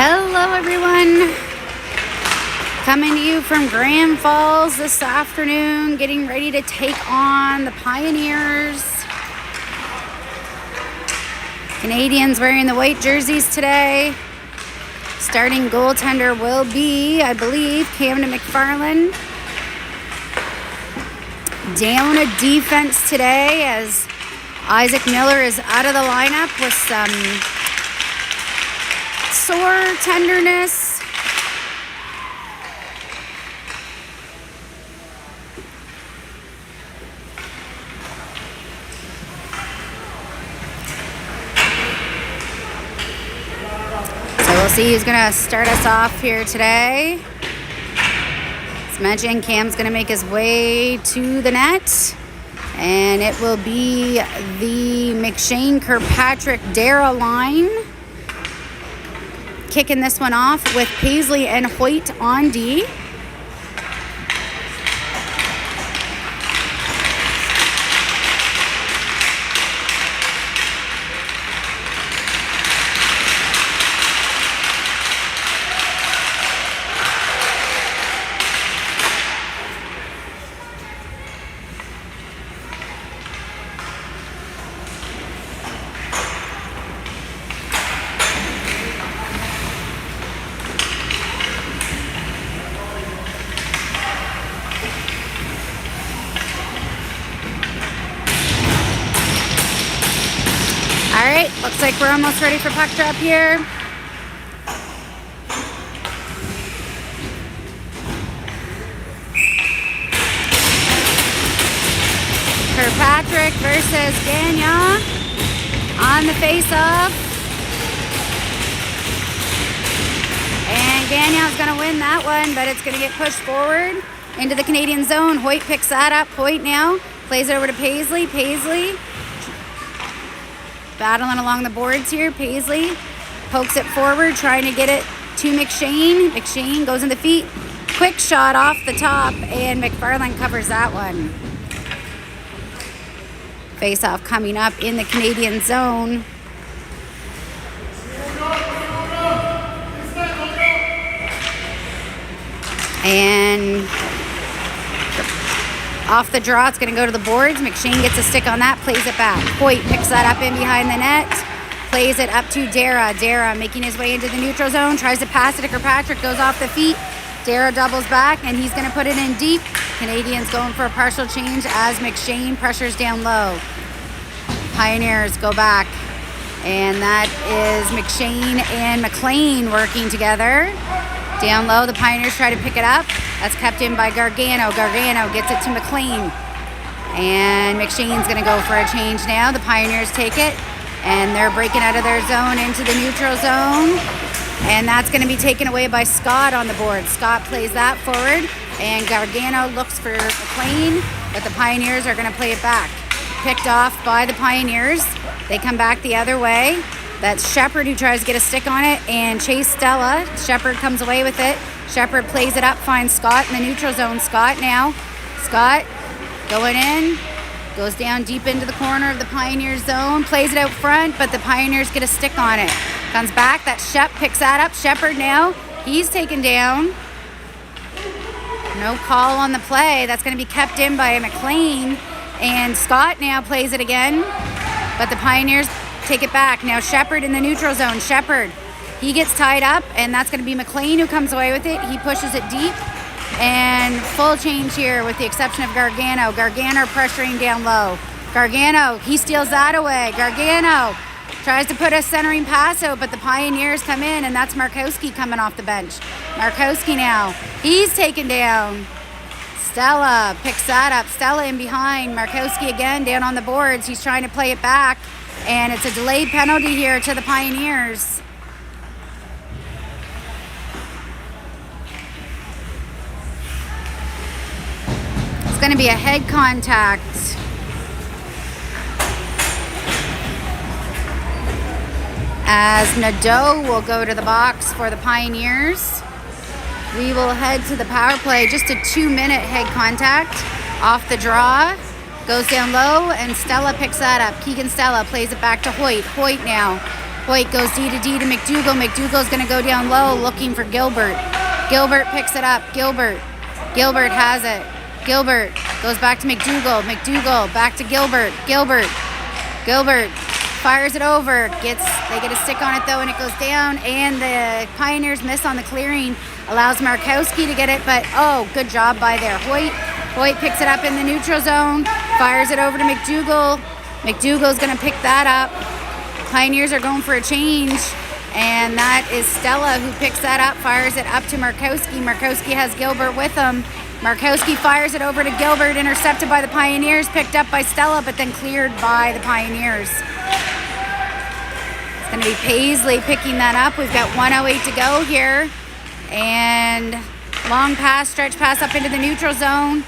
Hello everyone, coming to you from Grand Falls this afternoon, getting ready to take on the Pioneers. Canadians wearing the white jerseys today. Starting goaltender will be, I believe, Camden McFarland. Down a defense today as Isaac Miller is out of the lineup with some sore tenderness. So we'll see who's going to start us off here today. As mentioned, Cam's going to make his way to the net. And it will be the McShane, Kirkpatrick, Dara line. Kicking this one off with Paisley and Hoyt on D. All right, looks like we're almost ready for puck drop here. Kirkpatrick versus Gagnon on the face-off. And Gagnon's going to win that one, but it's going to get pushed forward into the Canadian zone. Hoyt picks that up. Hoyt now plays it over to Paisley. Paisley battling along the boards here. Paisley pokes it forward, trying to get it to McShane. McShane goes in the feet. Quick shot off the top, and McFarland covers that one. Face-off coming up in the Canadian zone. And off the draw, it's going to go to the boards. McShane gets a stick on that, plays it back. Hoyt picks that up in behind the net, plays it up to Dara. Dara making his way into the neutral zone, tries to pass it to Kirkpatrick, goes off the feet. Dara doubles back, and he's going to put it in deep. Canadians going for a partial change as McShane pressures down low. Pioneers go back, and that is McShane and McLean working together. Down low, the Pioneers try to pick it up. That's kept in by Gargano. Gargano gets it to McLean. And McShane's going to go for a change now. The Pioneers take it, and they're breaking out of their zone into the neutral zone. And that's going to be taken away by Scott on the board. Scott plays that forward, and Gargano looks for McLean, but the Pioneers are going to play it back. Picked off by the Pioneers. They come back the other way. That's Shepard who tries to get a stick on it, and Chase Stella. Shepard comes away with it. Shepard plays it up, finds Scott in the neutral zone. Scott now. Scott going in. Goes down deep into the corner of the Pioneers zone. Plays it out front, but the Pioneers get a stick on it. Comes back. That Shep picks that up. Shepard now. He's taken down. No call on the play. That's going to be kept in by McLean. And Scott now plays it again, but the Pioneers take it back. Now Shepard in the neutral zone. Shepard, he gets tied up, and that's going to be McLean who comes away with it. He pushes it deep, and full change here with the exception of Gargano. Gargano pressuring down low. Gargano, he steals that away. Gargano tries to put a centering pass out, but the Pioneers come in, and that's Markowski coming off the bench. Markowski now, he's taken down. Stella picks that up. Stella in behind. Markowski again down on the boards. He's trying to play it back, and it's a delayed penalty here to the Pioneers. It's going to be a head contact. As Nadeau will go to the box for the Pioneers. We will head to the power play. Just a 2-minute head contact off the draw. Goes down low, and Stella picks that up. Keegan Stella plays it back to Hoyt. Hoyt now. Hoyt goes D to D to McDougal. McDougal's going to go down low looking for Gilbert. Gilbert picks it up. Gilbert has it. Gilbert goes back to McDougal. McDougal back to Gilbert. Gilbert fires it over. They get a stick on it though, and it goes down. And the Pioneers miss on the clearing. Allows Markowski to get it, but good job by there. Hoyt picks it up in the neutral zone. Fires it over to McDougal. McDougal's going to pick that up. Pioneers are going for a change, and that is Stella who picks that up, fires it up to Markowski. Markowski has Gilbert with him. Markowski fires it over to Gilbert, intercepted by the Pioneers, picked up by Stella, but then cleared by the Pioneers. It's going to be Paisley picking that up. We've got 1:08 to go here, and long pass, stretch pass up into the neutral zone.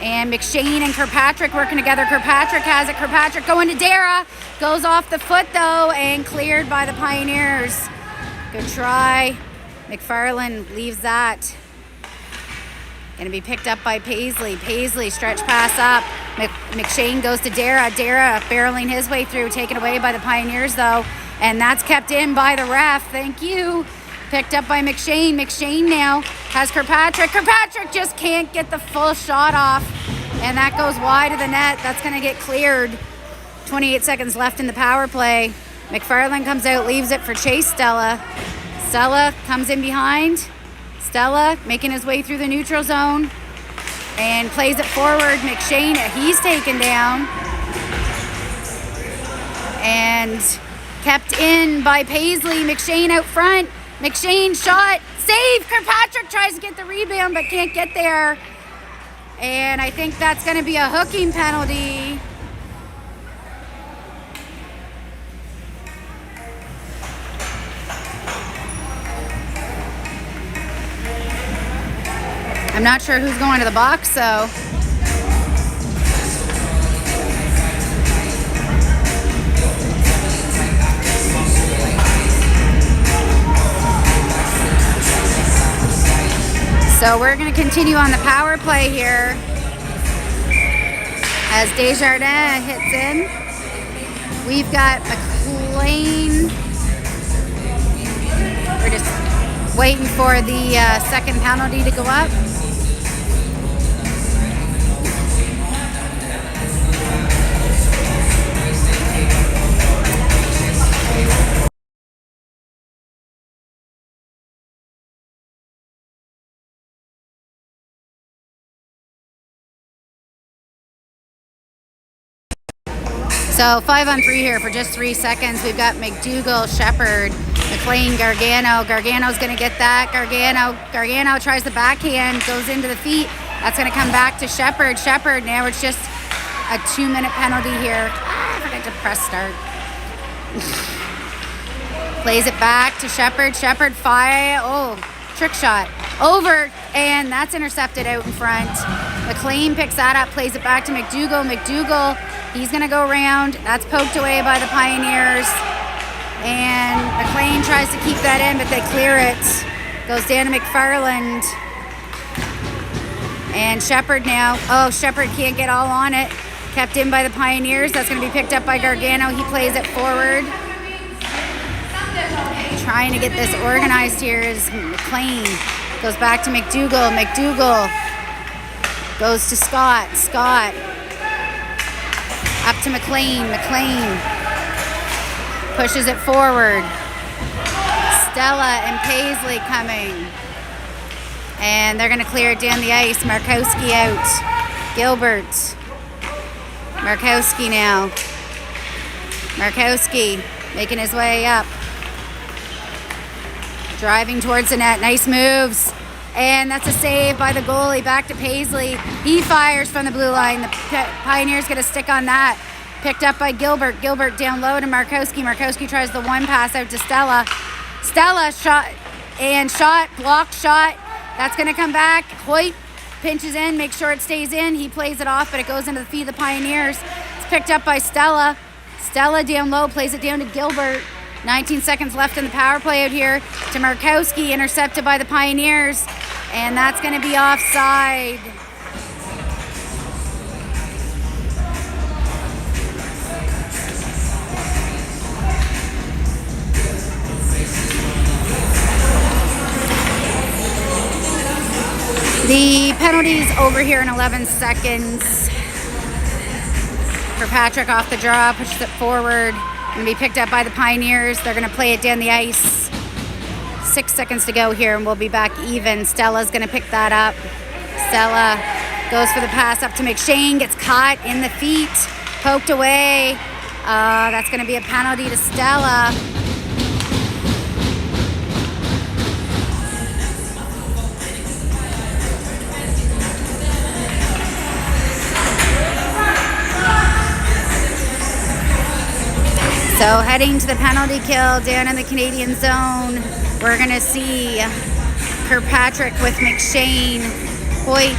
And McShane and Kirkpatrick working together. Kirkpatrick has it. Kirkpatrick going to Dara. Goes off the foot though and cleared by the Pioneers. Good try. McFarland leaves that. Going to be picked up by Paisley. Paisley stretch pass up. McShane goes to Dara. Dara barreling his way through. Taken away by the Pioneers though. And that's kept in by the ref. Thank you. Picked up by McShane. McShane now has Kirkpatrick. Kirkpatrick just can't get the full shot off. And that goes wide of the net. That's going to get cleared. 28 seconds left in the power play. McFarland comes out, leaves it for Chase Stella. Stella comes in behind. Stella making his way through the neutral zone. And plays it forward. McShane, he's taken down. And kept in by Paisley. McShane out front. McShane shot, save. Kirkpatrick tries to get the rebound but can't get there. And I think that's going to be a hooking penalty. I'm not sure who's going to the box, so. So we're going to continue on the power play here as Desjardins hits in. We've got McLean. We're just waiting for the second penalty to go up. So 5-on-3 here for just 3 seconds. We've got McDougal, Shepard, McLean, Gargano. Gargano's going to get that. Gargano tries the backhand, goes into the feet. That's going to come back to Shepard. Shepard, now it's just a 2-minute penalty here. I forgot to press start. Plays it back to Shepard. Shepard fire. Trick shot. Over, and that's intercepted out in front. McLean picks that up, plays it back to McDougal. McDougal, he's going to go around. That's poked away by the Pioneers. And McLean tries to keep that in, but they clear it. Goes down to McFarland. And Shepard now. Shepard can't get all on it. Kept in by the Pioneers. That's going to be picked up by Gargano. He plays it forward. Trying to get this organized here is McLean. Goes back to McDougal. McDougal goes to Scott. Scott up to McLean. McLean pushes it forward. Stella and Paisley coming. And they're going to clear it down the ice. Markowski out. Gilbert. Markowski now. Markowski making his way up. Driving towards the net. Nice moves. And that's a save by the goalie. Back to Paisley. He fires from the blue line. The Pioneers get a stick on that. Picked up by Gilbert. Gilbert down low to Markowski. Markowski tries the one pass out to Stella. Stella shot. Blocked shot. That's going to come back. Hoyt pinches in. Makes sure it stays in. He plays it off, but it goes into the feet of the Pioneers. It's picked up by Stella. Stella down low. Plays it down to Gilbert. 19 seconds left in the power play out here to Markowski, intercepted by the Pioneers, and that's going to be offside. The penalty's over here in 11 seconds. Kirkpatrick off the draw, pushes it forward. Going to be picked up by the Pioneers. They're going to play it down the ice. 6 seconds to go here, and we'll be back even. Stella's going to pick that up. Stella goes for the pass up to McShane, gets caught in the feet, poked away. That's going to be a penalty to Stella. So heading to the penalty kill down in the Canadian zone, we're going to see Kirkpatrick with McShane, Hoyt,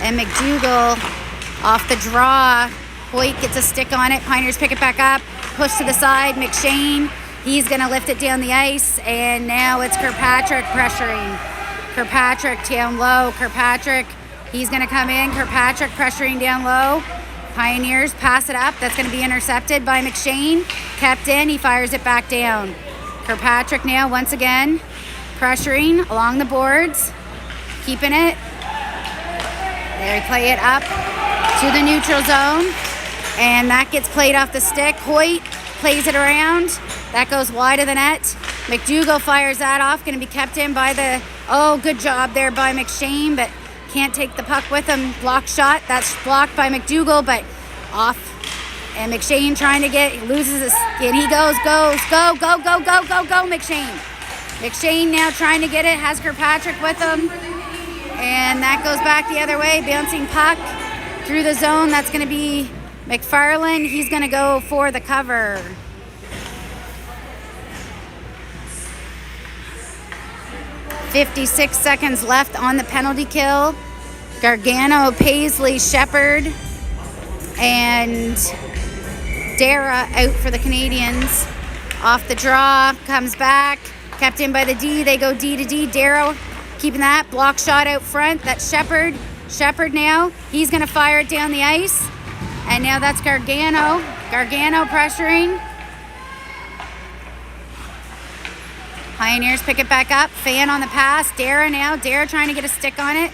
and McDougall off the draw. Hoyt gets a stick on it. Pioneers pick it back up, push to the side. McShane, he's going to lift it down the ice, and now it's Kirkpatrick pressuring. Kirkpatrick down low. Kirkpatrick, he's going to come in. Kirkpatrick pressuring down low. Pioneers pass it up. That's going to be intercepted by McShane. Kept in. He fires it back down. Kirkpatrick now once again pressuring along the boards. Keeping it. They play it up to the neutral zone. And that gets played off the stick. Hoyt plays it around. That goes wide of the net. McDougall fires that off. Going to be kept in by the... Oh, good job there by McShane, but can't take the puck with him. Block shot. That's blocked by McDougall, but off. And McShane trying to get, loses his, and he goes, go, McShane. McShane now trying to get it, has Kirkpatrick with him. And that goes back the other way, bouncing puck through the zone. That's going to be McFarland. He's going to go for the cover. .56 seconds left on the penalty kill. Gargano, Paisley, Shepherd, and Dara out for the Canadians. Off the draw, comes back, kept in by the D. They go D to D. Dara keeping that. Block shot out front. That's Shepherd. Shepherd now, he's going to fire it down the ice. And now that's Gargano. Gargano pressuring. Pioneers pick it back up. Fan on the pass. Dara now. Dara trying to get a stick on it.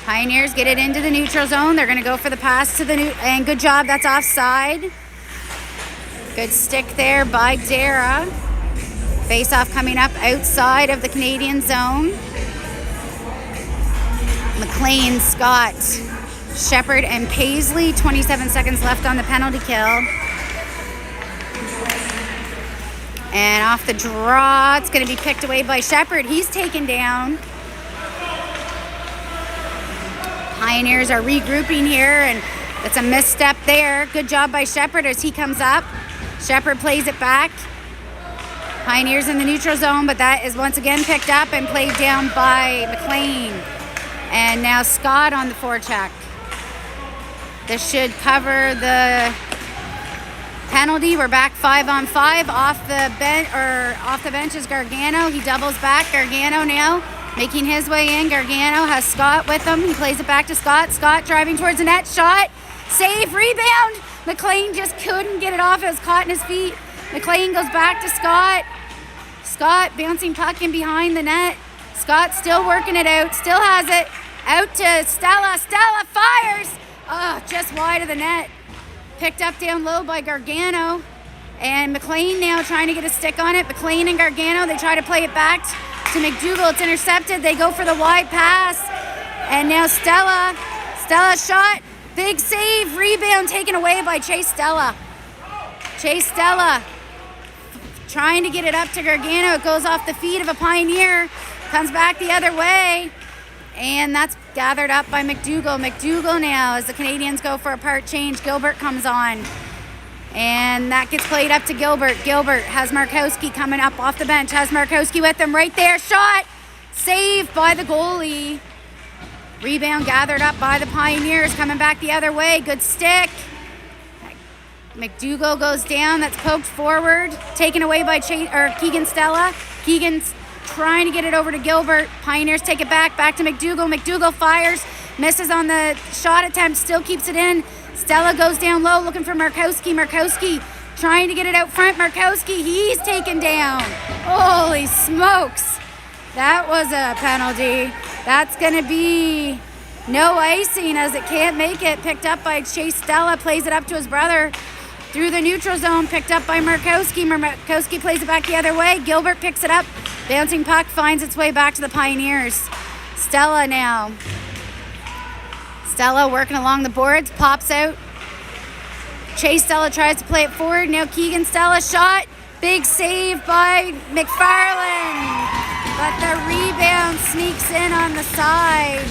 Pioneers get it into the neutral zone. They're going to go for the pass to the and good job. That's offside. Good stick there by Dara. Face-off coming up outside of the Canadian zone. McLean, Scott, Shepherd, and Paisley. 27 seconds left on the penalty kill. And off the draw, it's going to be picked away by Shepherd. He's taken down. Pioneers are regrouping here, and it's a misstep there. Good job by Shepherd as he comes up. Shepherd plays it back. Pioneers in the neutral zone, but that is once again picked up and played down by McLean. And now Scott on the forecheck. This should cover the penalty. We're back 5-on-5. Off the bench is Gargano. He doubles back. Gargano now making his way in. Gargano has Scott with him. He plays it back to Scott. Scott driving towards the net. Shot. Save. Rebound. McLean just couldn't get it off. It was caught in his feet. McLean goes back to Scott. Scott bouncing puck in behind the net. Scott still working it out. Still has it. Out to Stella. Stella fires. Oh, just wide of the net. Picked up down low by Gargano. And McLean now trying to get a stick on it. McLean and Gargano, they try to play it back to McDougall. It's intercepted. They go for the wide pass. And now Stella. Stella shot. Big save. Rebound taken away by Chase Stella. Chase Stella trying to get it up to Gargano. It goes off the feet of a Pioneer. Comes back the other way. And that's gathered up by McDougall. McDougall now as the Canadians go for a part change. Gilbert comes on. And that gets played up to Gilbert. Gilbert has Markowski coming up off the bench. Has Markowski with him right there. Shot. Saved by the goalie. Rebound gathered up by the Pioneers. Coming back the other way. Good stick. McDougall goes down. That's poked forward. Taken away by Keegan Stella. Keegan's trying to get it over to Gilbert. Pioneers take it back to McDougall. McDougall fires, misses on the shot attempt, still keeps it in. Stella goes down low looking for Markowski. Markowski trying to get it out front. Markowski, he's taken down. Holy smokes. That was a penalty. That's going to be no icing as it can't make it. Picked up by Chase Stella, plays it up to his brother. Through the neutral zone, picked up by Markowski. Markowski plays it back the other way. Gilbert picks it up. Bouncing puck finds its way back to the Pioneers. Stella now. Stella working along the boards, pops out. Chase Stella tries to play it forward. Now Keegan Stella shot. Big save by McFarland. But the rebound sneaks in on the side.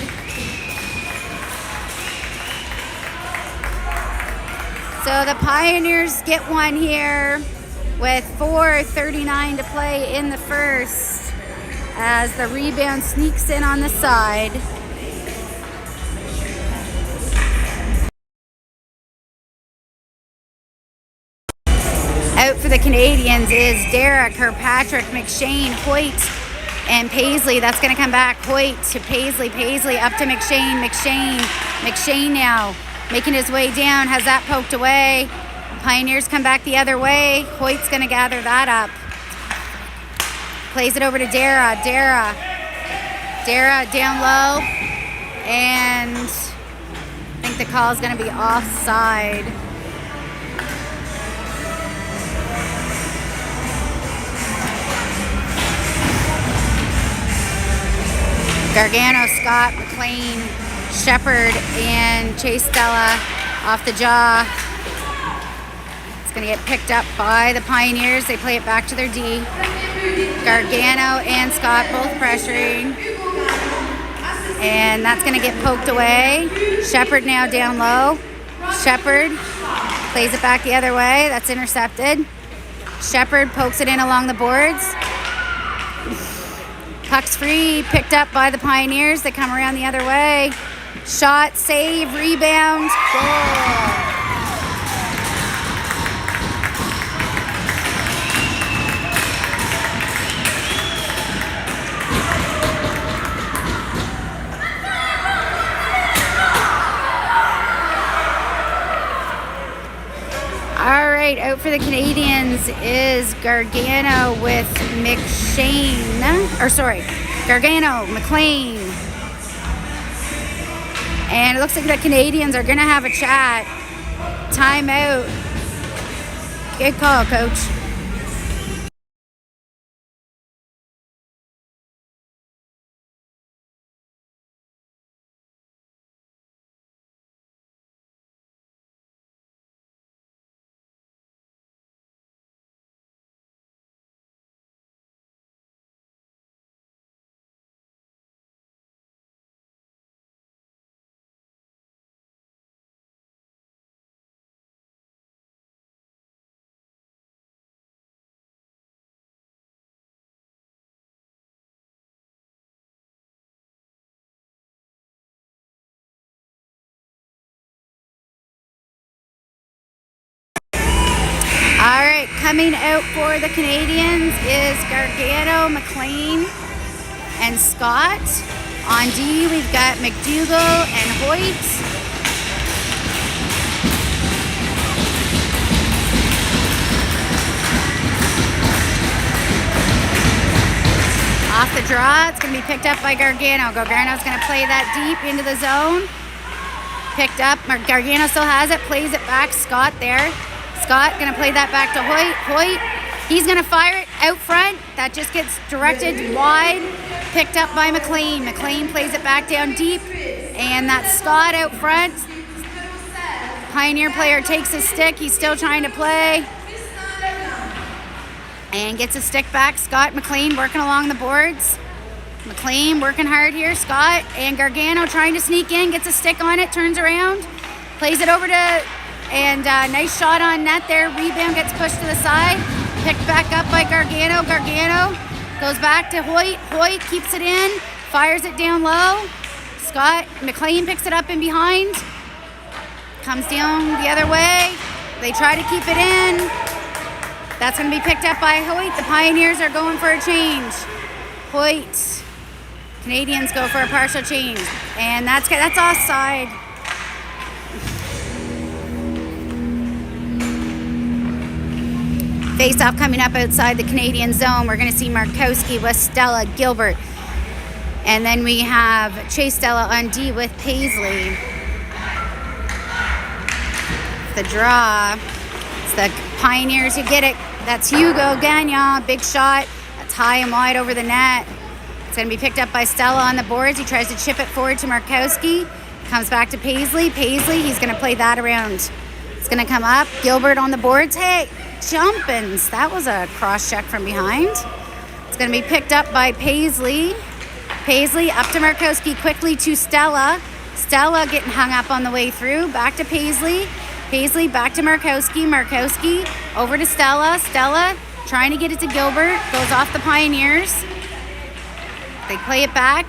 So the Pioneers get one here with 4:39 to play in the first as the rebound sneaks in on the side. Out for the Canadians is Dara, Kirkpatrick, McShane, Hoyt, and Paisley. That's going to come back. Hoyt to Paisley. Paisley up to McShane. McShane now making his way down. Has that poked away. Pioneers come back the other way. Hoyt's going to gather that up. Plays it over to Dara. Dara down low. And I think the call is going to be offside. Gargano, Scott, McLean, Shepard, and Chase Stella off the jaw. It's going to get picked up by the Pioneers. They play it back to their D. Gargano and Scott both pressuring. And that's going to get poked away. Shepard now down low. Shepard plays it back the other way. That's intercepted. Shepard pokes it in along the boards. Puck's free, picked up by the Pioneers. They come around the other way. Shot, save, rebound, goal. All right, out for the Canadians is Gargano with McShane. Gargano, McLean. And it looks like the Canadians are going to have a chat. Timeout. Good call, Coach. All right, coming out for the Canadians is Gargano, McLean, and Scott. On D, we've got McDougall and Hoyt. Off the draw, it's going to be picked up by Gargano. Gargano's going to play that deep into the zone. Picked up. Gargano still has it, plays it back. Scott there. Scott going to play that back to Hoyt. Hoyt, he's going to fire it out front. That just gets directed wide. Picked up by McLean. McLean plays it back down deep. And that's Scott out front. Pioneer player takes his stick. He's still trying to play. And gets his stick back. Scott, McLean working along the boards. McLean working hard here. Scott and Gargano trying to sneak in. Gets a stick on it. Turns around. Plays it over to... And nice shot on net there. Rebound gets pushed to the side. Picked back up by Gargano. Gargano goes back to Hoyt. Hoyt keeps it in. Fires it down low. Scott, McLean picks it up in behind. Comes down the other way. They try to keep it in. That's going to be picked up by Hoyt. The Pioneers are going for a change. Hoyt. Canadians go for a partial change. And that's offside. Face-off coming up outside the Canadian zone. We're going to see Markowski with Stella, Gilbert, And then we have Chase Stella on D with Paisley. The draw. It's the Pioneers who get it. That's Hugo Gagnon. Big shot. That's high and wide over the net. It's going to be picked up by Stella on the boards. He tries to chip it forward to Markowski. Comes back to Paisley. Paisley, he's going to play that around. It's going to come up. Gilbert on the boards. Hey, jumpins'. That was a cross check from behind. It's going to be picked up by Paisley. Paisley up to Markowski, quickly to Stella. Stella getting hung up on the way through. Back to Paisley. Paisley back to Markowski. Markowski over to Stella. Stella trying to get it to Gilbert. Goes off the Pioneers. They play it back.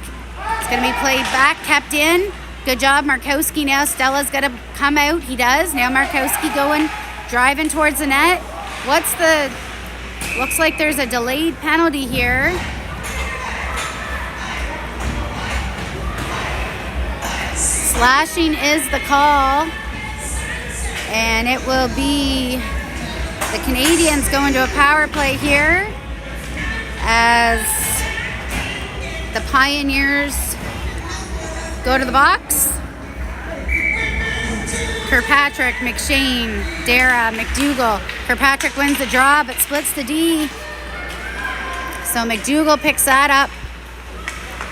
It's going to be played back, kept in. Good job, Markowski now. Stella's got to come out. He does. Now Markowski going, driving towards the net. Looks like there's a delayed penalty here. Slashing is the call. And it will be the Canadians going to a power play here as the Pioneers go to the box. Kirkpatrick, McShane, Dara, McDougall. Kirkpatrick wins the draw but splits the D. So McDougall picks that up.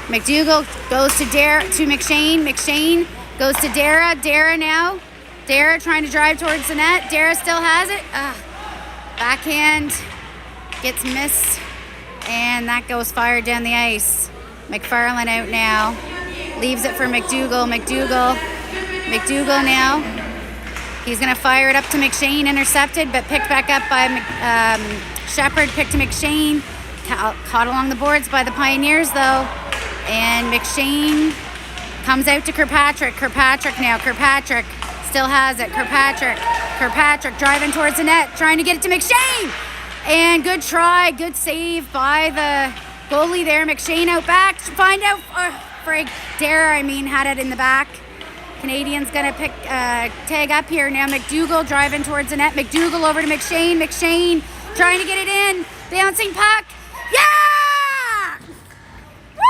McDougall goes to McShane. McShane goes to Dara. Dara now. Dara trying to drive towards the net. Dara still has it. Backhand gets missed. And that goes fired down the ice. McFarland out now. Leaves it for McDougall. McDougall now. He's going to fire it up to McShane. Intercepted, but picked back up by Shepard. Picked to McShane. Caught along the boards by the Pioneers, though. And McShane comes out to Kirkpatrick. Kirkpatrick now. Kirkpatrick still has it. Kirkpatrick driving towards the net. Trying to get it to McShane. And good try. Good save by the goalie there. McShane out back. Find out. Dara, had it in the back. Canadians going to tag up here now. McDougall driving towards the net. McDougall over to McShane. McShane trying to get it in. Bouncing puck. Yeah! Woo!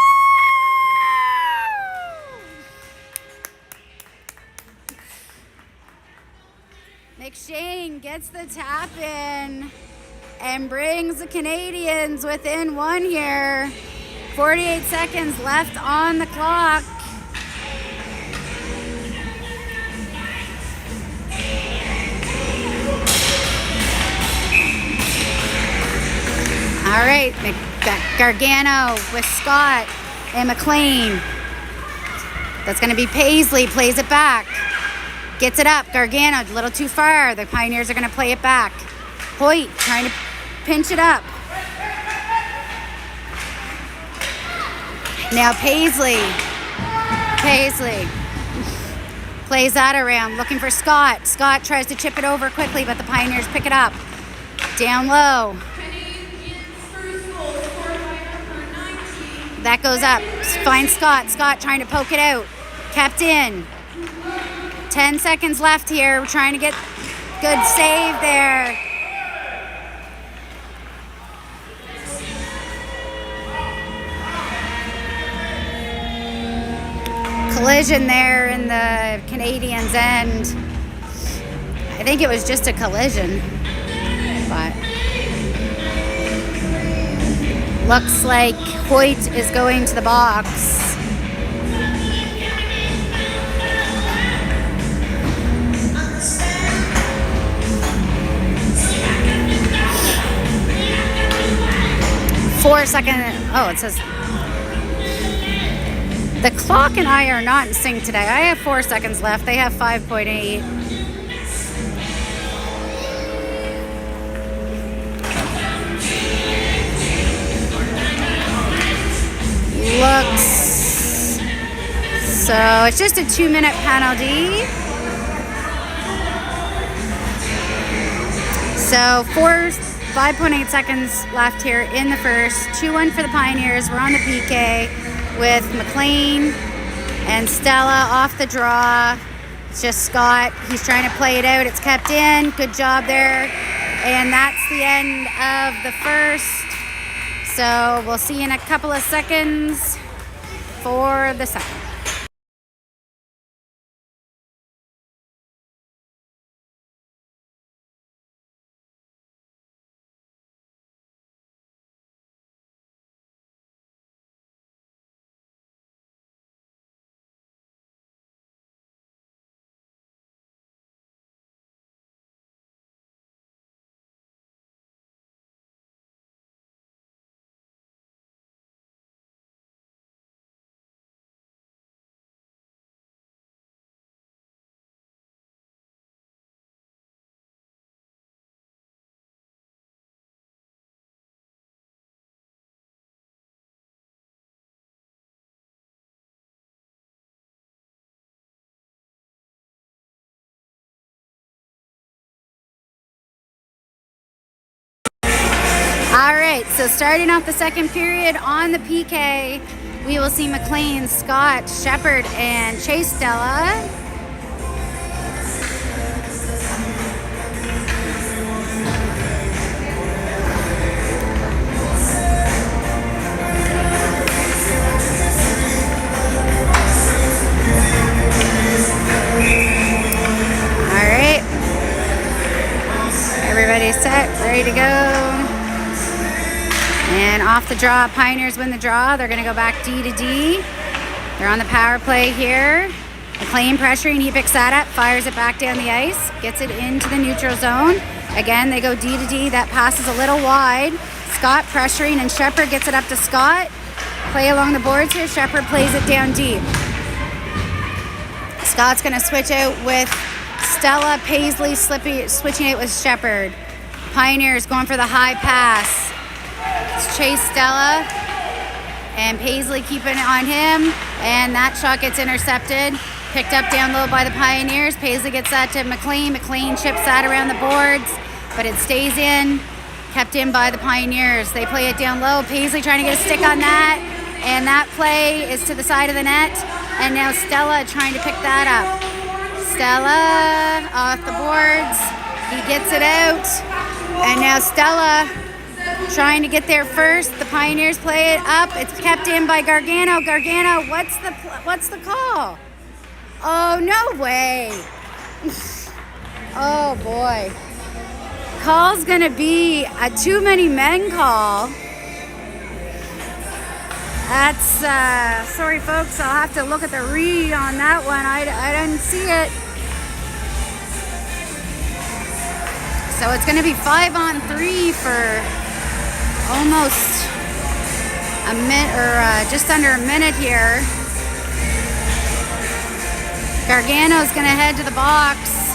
McShane gets the tap in and brings the Canadians within one here. 48 seconds left on the clock. All right, Gargano with Scott and McLean. That's going to be Paisley, plays it back. Gets it up, Gargano, a little too far. The Pioneers are going to play it back. Hoyt trying to pinch it up. Now Paisley plays that around, looking for Scott. Scott tries to chip it over quickly, but the Pioneers pick it up. Down low. That goes up. Finds Scott. Scott trying to poke it out. Kept in. 10 seconds left here. We're trying to get good save there. Collision there in the Canadians' end. I think it was just a collision, but looks like Hoyt is going to the box. It says the clock and I are not in sync today. I have 4 seconds left. They have 5.8. Looks so it's just a 2-minute penalty. So 5.8 seconds left here in the first. 2-1 for the Pioneers. We're on the PK with McLean and Stella off the draw. It's just Scott. He's trying to play it out. It's kept in. Good job there. And that's the end of the first. So we'll see you in a couple of seconds. for the second. All right, so starting off the second period on the PK, we will see McLean, Scott, Shepard, and Chase Stella. All right, everybody's set, ready to go. And off the draw, Pioneers win the draw. They're going to go back D to D. They're on the power play here. McLean pressuring, he picks that up, fires it back down the ice, gets it into the neutral zone. Again, they go D to D. That pass is a little wide. Scott pressuring, and Shepard gets it up to Scott. Play along the boards here. Shepard plays it down deep. Scott's going to switch out with Stella. Paisley switching it with Shepard. Pioneers going for the high pass. It's Chase Stella and Paisley keeping it on him, and that shot gets intercepted, picked up down low by the Pioneers. Paisley gets that to McLean. McLean chips that around the boards, but it stays in, kept in by the Pioneers. They play it down low. Paisley trying to get a stick on that, and that play is to the side of the net, and now Stella trying to pick that up. Stella off the boards, he gets it out, and now Stella trying to get there first. The Pioneers play it up. It's kept in by Gargano. Gargano, what's the call? Oh, no way. Oh, boy. Call's going to be a too many men call. That's, sorry, folks. I'll have to look at the read on that one. I didn't see it. So it's going to be 5-on-3 for almost a minute, or just under a minute here. Gargano's gonna head to the box.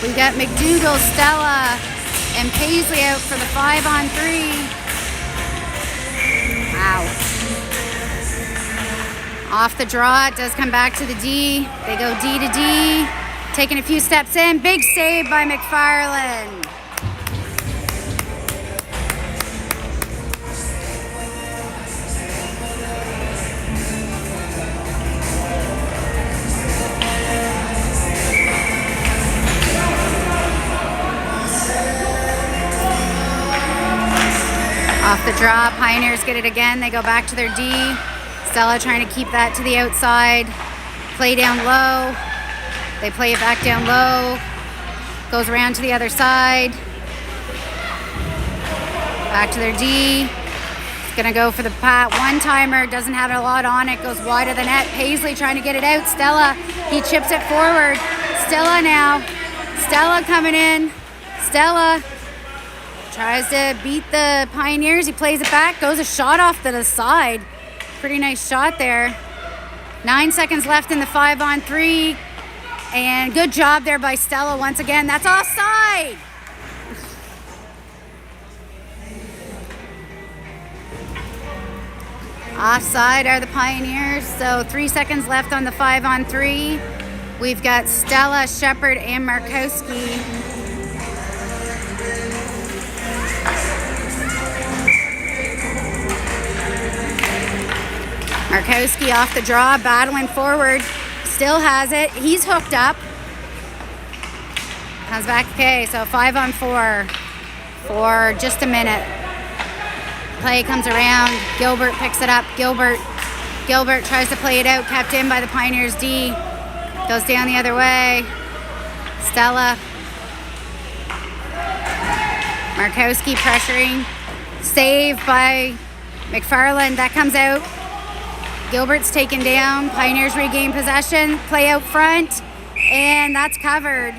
We got McDougall, Stella, and Paisley out for the 5-on-3. Wow. Off the draw, it does come back to the D. They go D to D, taking a few steps in. Big save by McFarland. Off the draw, Pioneers get it again. They go back to their D. Stella trying to keep that to the outside. Play down low. They play it back down low. Goes around to the other side. Back to their D. It's gonna go for the one-timer. Doesn't have a lot on it. Goes wide of the net. Paisley trying to get it out. Stella, he chips it forward. Stella now. Stella coming in. Stella tries to beat the Pioneers. He plays it back. Goes a shot off to the side. Pretty nice shot there. 9 seconds left in the 5-on-3. And good job there by Stella once again. That's offside. Offside are the Pioneers. So 3 seconds left on the 5-on-3. We've got Stella, Shepard, and Markowski. Markowski off the draw, battling forward, still has it. He's hooked up. Comes back, okay, so 5-on-4 for just a minute. Play comes around, Gilbert picks it up. Gilbert Gilbert tries to play it out, kept in by the Pioneers D. Goes down the other way. Stella. Markowski pressuring. Save by McFarland. That comes out. Gilbert's taken down. Pioneers regain possession. Play out front. And that's covered.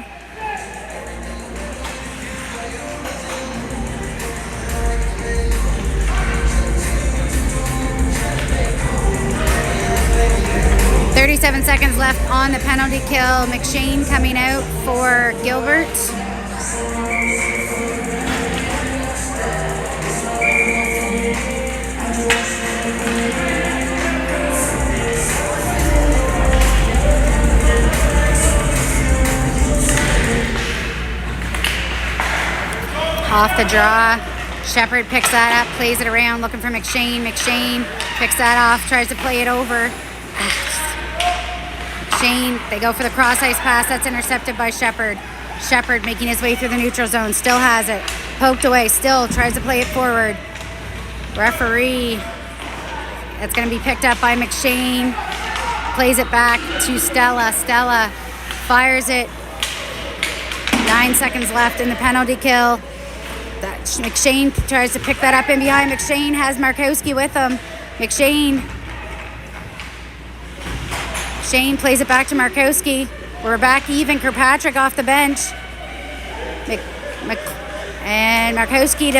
.37 seconds left on the penalty kill. McShane coming out for Gilbert. Off the draw. Shepard picks that up, plays it around, looking for McShane. McShane picks that off, tries to play it over. McShane, they go for the cross ice pass. That's intercepted by Shepard. Shepard making his way through the neutral zone. Still has it. Poked away. Still tries to play it forward. Referee. That's going to be picked up by McShane. Plays it back to Stella. Stella fires it. 9 seconds left in the penalty kill. McShane tries to pick that up in behind. McShane has Markowski with him. McShane plays it back to Markowski. We're back even. Kirkpatrick off the bench. And Markowski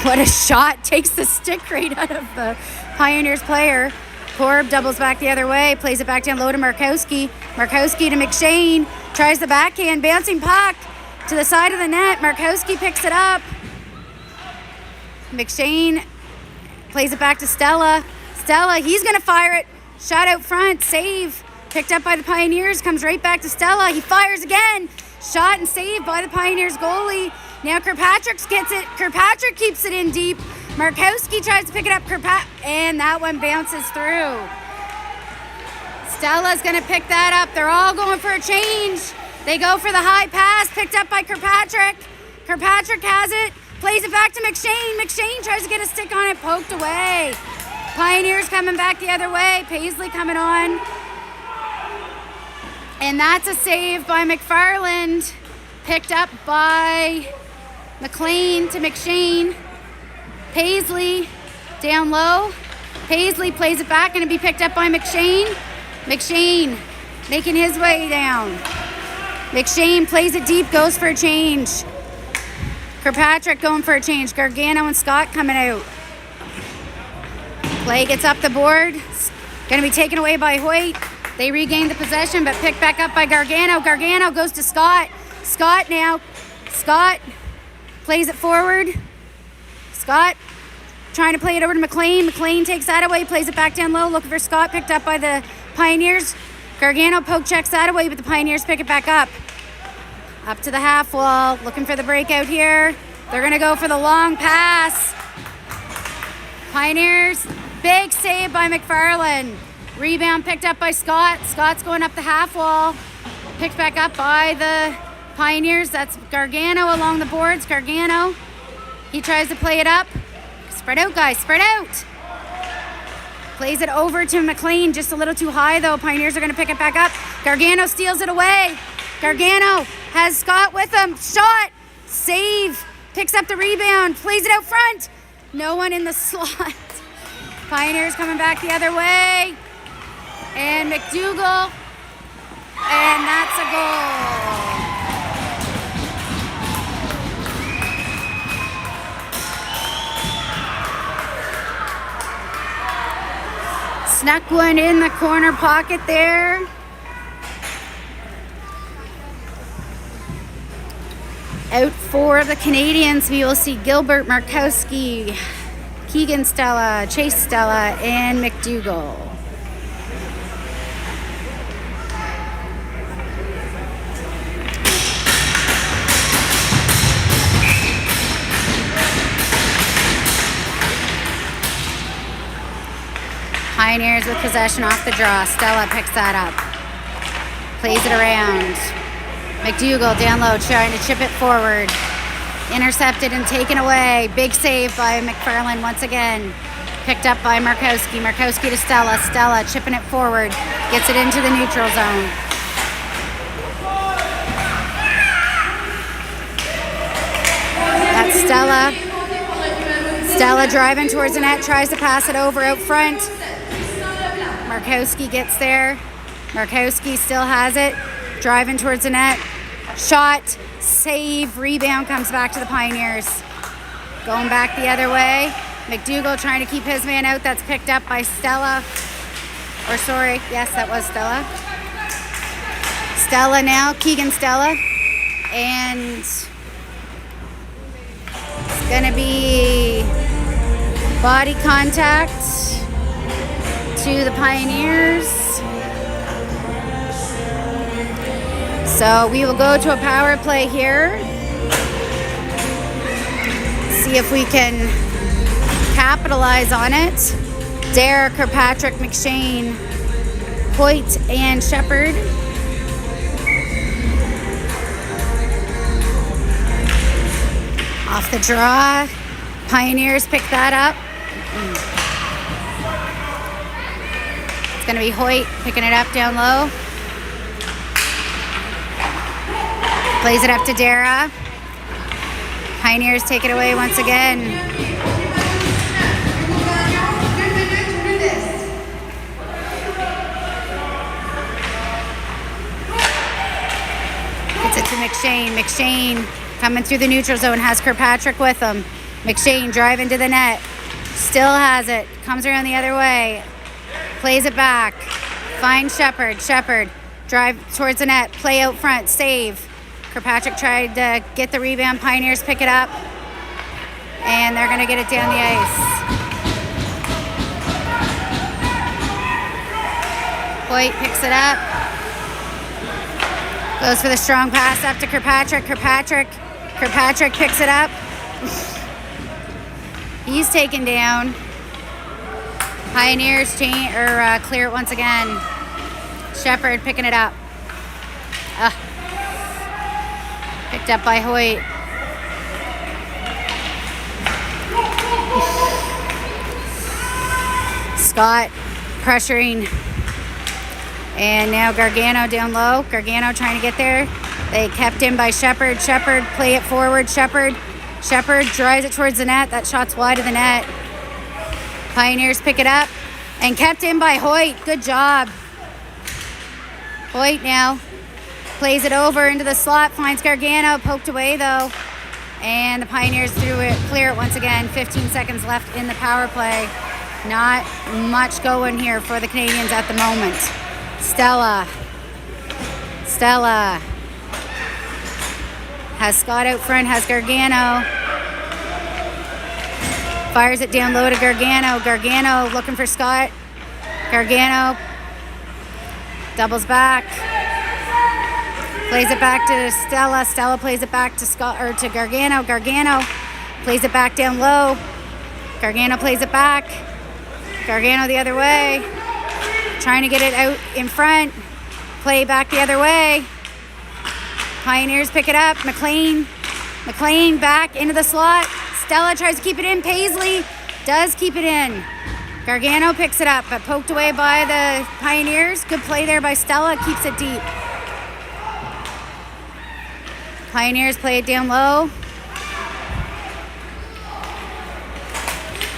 what a shot. Takes the stick right out of the Pioneers player. Korb doubles back the other way. Plays it back down low to Markowski. Markowski to McShane. Tries the backhand. Bouncing puck to the side of the net. Markowski picks it up. McShane plays it back to Stella. Stella, he's going to fire it. Shot out front. Save. Picked up by the Pioneers. Comes right back to Stella. He fires again. Shot and saved by the Pioneers goalie. Now Kirkpatrick gets it. Kirkpatrick keeps it in deep. Markowski tries to pick it up. And that one bounces through. Stella's going to pick that up. They're all going for a change. They go for the high pass. Picked up by Kirkpatrick. Kirkpatrick has it. Plays it back to McShane. McShane tries to get a stick on it. Poked away. Pioneers coming back the other way. Paisley coming on. And that's a save by McFarland. Picked up by McLean to McShane. Paisley down low. Paisley plays it back and it'll be picked up by McShane. McShane making his way down. McShane plays it deep, goes for a change. Kirkpatrick going for a change. Gargano and Scott coming out. Play gets up the board. Going to be taken away by Hoyt. They regain the possession, but picked back up by Gargano. Gargano goes to Scott. Scott now. Scott plays it forward. Scott trying to play it over to McLean. McLean takes that away, plays it back down low, looking for Scott, picked up by the Pioneers. Gargano poke checks that away, but the Pioneers pick it back up. Up to the half wall, looking for the breakout here. They're going to go for the long pass. Pioneers, big save by McFarland. Rebound picked up by Scott. Scott's going up the half wall. Picked back up by the Pioneers. That's Gargano along the boards. Gargano, he tries to play it up. Spread out, guys, spread out. Plays it over to McLean, just a little too high though. Pioneers are going to pick it back up. Gargano steals it away. Gargano has Scott with him. Shot, save, picks up the rebound, plays it out front. No one in the slot. Pioneers coming back the other way. And McDougall, and that's a goal. Snuck one in the corner pocket there. Out for the Canadians, we will see Gilbert, Markowski, Keegan Stella, Chase Stella, and McDougall. Pioneers with possession off the draw. Stella picks that up. Plays it around. McDougall down low, trying to chip it forward. Intercepted and taken away. Big save by McFarland once again. Picked up by Markowski. Markowski to Stella. Stella chipping it forward. Gets it into the neutral zone. That's Stella. Stella driving towards the net. Tries to pass it over out front. Markowski gets there. Markowski still has it. Driving towards the net. Shot. Save. Rebound comes back to the Pioneers. Going back the other way. McDougall trying to keep his man out. That's picked up by Stella. Or sorry, yes, that was Stella. Stella now, Keegan Stella. And it's gonna be body contact to the Pioneers. So we will go to a power play here. See if we can capitalize on it. Dare, Kirkpatrick, McShane, Hoyt, and Shepherd. Off the draw. Pioneers pick that up. It's going to be Hoyt picking it up down low. Plays it up to Dara. Pioneers take it away once again. Gets it to McShane. McShane coming through the neutral zone, has Kirkpatrick with him. McShane driving to the net. Still has it. Comes around the other way. Plays it back. Finds Shepherd. Shepherd drive towards the net. Play out front. Save. Kirkpatrick tried to get the rebound. Pioneers pick it up. And they're going to get it down the ice. Hoyt picks it up. Goes for the strong pass up to Kirkpatrick. Kirkpatrick picks it up. He's taken down. Pioneers clear it once again. Shepherd picking it up. Picked up by Hoyt. Scott pressuring. And now Gargano down low. Gargano trying to get there. They kept in by Shepherd. Shepherd, play it forward. Shepherd drives it towards the net. That shot's wide of the net. Pioneers pick it up. And kept in by Hoyt. Good job. Hoyt now plays it over into the slot. Finds Gargano. Poked away though. And the Pioneers clear it once again. 15 seconds left in the power play. Not much going here for the Canadians at the moment. Stella has Scott out front, has Gargano. Fires it down low to Gargano. Gargano looking for Scott. Gargano doubles back. Plays it back to Stella. Stella plays it back to Scott or to Gargano. Gargano plays it back down low. Gargano plays it back. Gargano the other way. Trying to get it out in front. Play back the other way. Pioneers pick it up. McLean back into the slot. Stella tries to keep it in. Paisley does keep it in. Gargano picks it up, but poked away by the Pioneers. Good play there by Stella. Keeps it deep. Pioneers play it down low.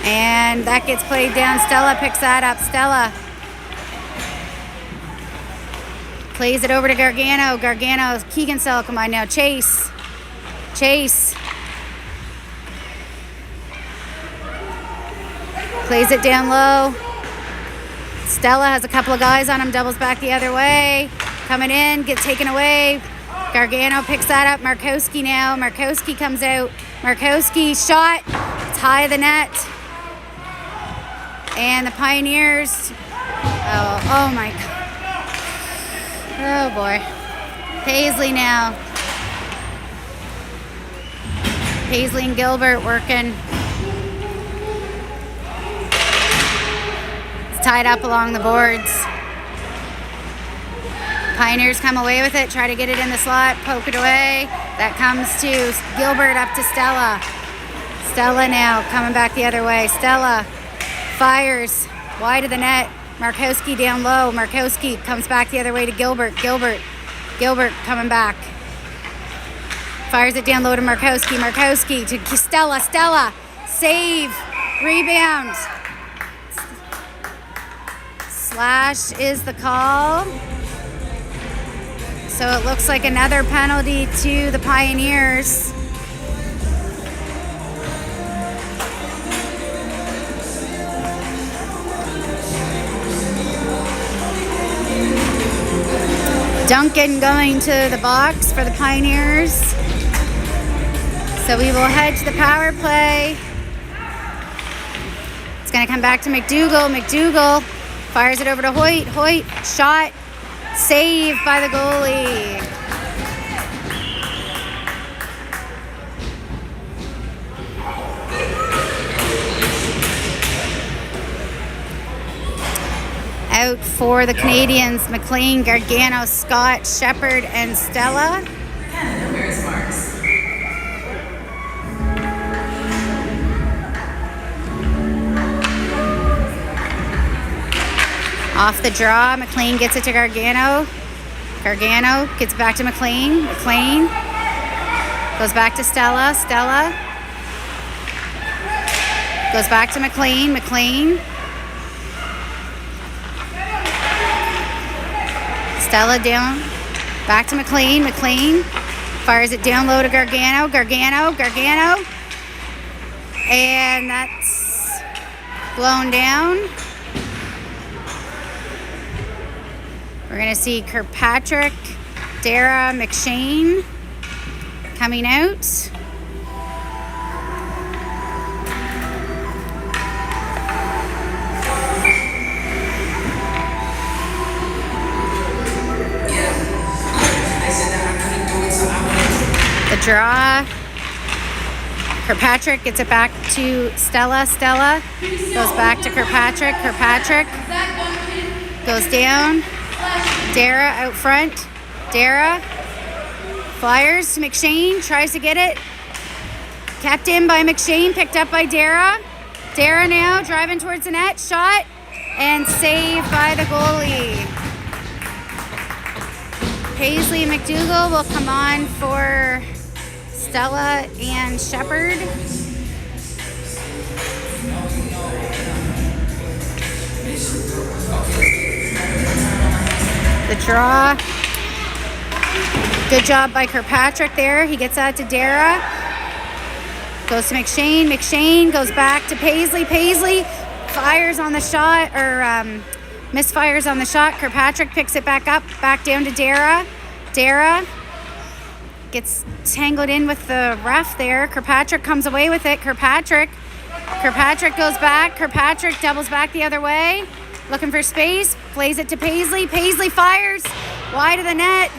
And that gets played down. Stella picks that up. Stella plays it over to Gargano. Gargano, Keegan Stella, come on now. Chase. Plays it down low. Stella has a couple of guys on him. Doubles back the other way. Coming in, gets taken away. Gargano picks that up. Markowski now. Markowski comes out. Markowski shot. It's high of the net. And the Pioneers. Oh my God. Oh boy. Paisley now. Paisley and Gilbert working. It's tied up along the boards. Pioneers come away with it, try to get it in the slot, poke it away. That comes to Gilbert up to Stella. Stella now coming back the other way. Stella Fires wide of the net. Markowski down low. Markowski comes back the other way to Gilbert. Gilbert coming back. Fires it down low to Markowski. Markowski to Stella. Stella. Save. Rebound. Slash is the call. So it looks like another penalty to the Pioneers. Duncan going to the box for the Pioneers. So we will head to the power play. It's going to come back to McDougall. McDougall fires it over to Hoyt. Hoyt, shot, saved by the goalie. Out for the Canadians, McLean, Gargano, Scott, Shepard, and Stella. Canada wears marks. Off the draw, McLean gets it to Gargano. Gargano gets back to McLean. McLean goes back to Stella. Stella goes back to McLean. McLean. Stella down, back to McLean. McLean fires it down low to Gargano. Gargano. And that's blown down. We're going to see Kirkpatrick, Dara, McShane coming out. The draw. Kirkpatrick gets it back to Stella. Stella goes back to Kirkpatrick. Kirkpatrick goes down. Dara out front. Dara fires to McShane. Tries to get it. Kept in by McShane. Picked up by Dara. Dara now driving towards the net. Shot and saved by the goalie. Paisley and McDougall will come on for Stella and Shepard. The draw. Good job by Kirkpatrick there. He gets that to Dara. Goes to McShane. McShane goes back to Paisley. Paisley fires on the shot, or misfires on the shot. Kirkpatrick picks it back up, back down to Dara. Dara gets tangled in with the ref there. Kirkpatrick comes away with it. Kirkpatrick goes back. Kirkpatrick doubles back the other way. Looking for space. Plays it to Paisley. Paisley fires wide of the net.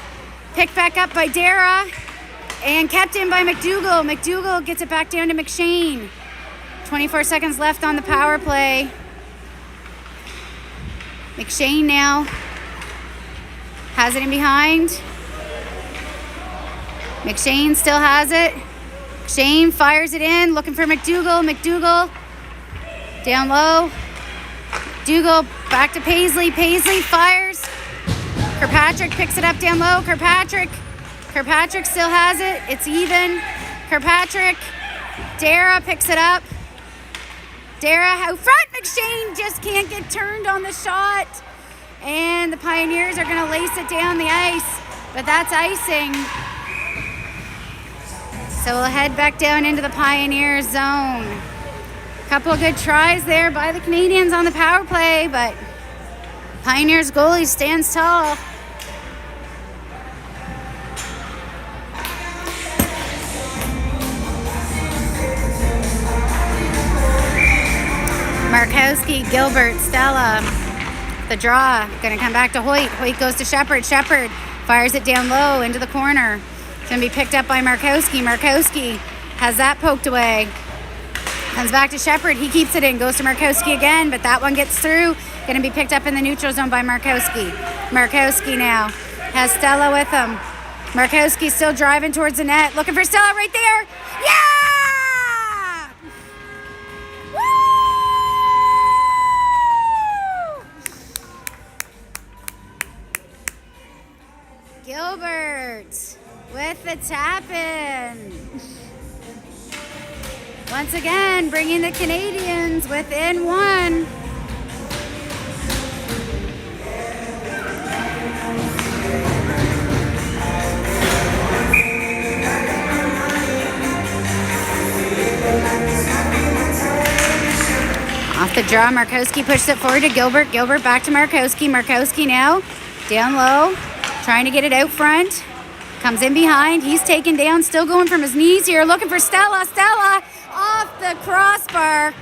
Picked back up by Dara. And kept in by McDougall. McDougall gets it back down to McShane. 24 seconds left on the power play. McShane now has it in behind. McShane still has it. McShane fires it in, looking for McDougall. McDougall down low. McDougall back to Paisley. Paisley fires. Kirkpatrick picks it up down low. Kirkpatrick still has it. It's even. Kirkpatrick. Dara picks it up. Dara out front. McShane just can't get turned on the shot. And the Pioneers are going to lace it down the ice. But that's icing. So we'll head back down into the Pioneer zone. Couple of good tries there by the Canadians on the power play, but Pioneers goalie stands tall. Markowski, Gilbert, Stella. The draw, gonna come back to Hoyt. Hoyt goes to Shepard. Shepard fires it down low into the corner. It's gonna be picked up by Markowski. Markowski has that poked away. Comes back to Shepard. He keeps it in. Goes to Markowski again, but that one gets through. Gonna be picked up in the neutral zone by Markowski. Markowski now has Stella with him. Markowski still driving towards the net. Looking for Stella right there. Yeah! Woo! Gilbert with the tap in. Once again, bringing the Canadians within one. Off the draw, Markowski pushes it forward to Gilbert. Gilbert back to Markowski. Markowski now down low, trying to get it out front. Comes in behind. He's taken down, still going from his knees here, looking for Stella. Stella off the crossbar.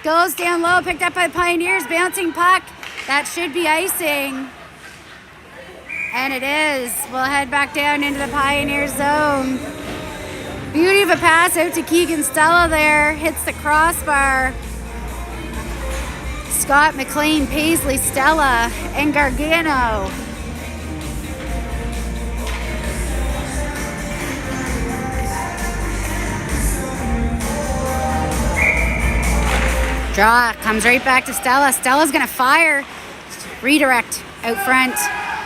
Goes down low, picked up by the Pioneers. Bouncing puck. That should be icing. And it is. We'll head back down into the Pioneer zone. Beauty of a pass out to Keegan Stella there. Hits the crossbar. Scott, McLean, Paisley, Stella, and Gargano. Draw, comes right back to Stella. Stella's gonna fire. Redirect out front.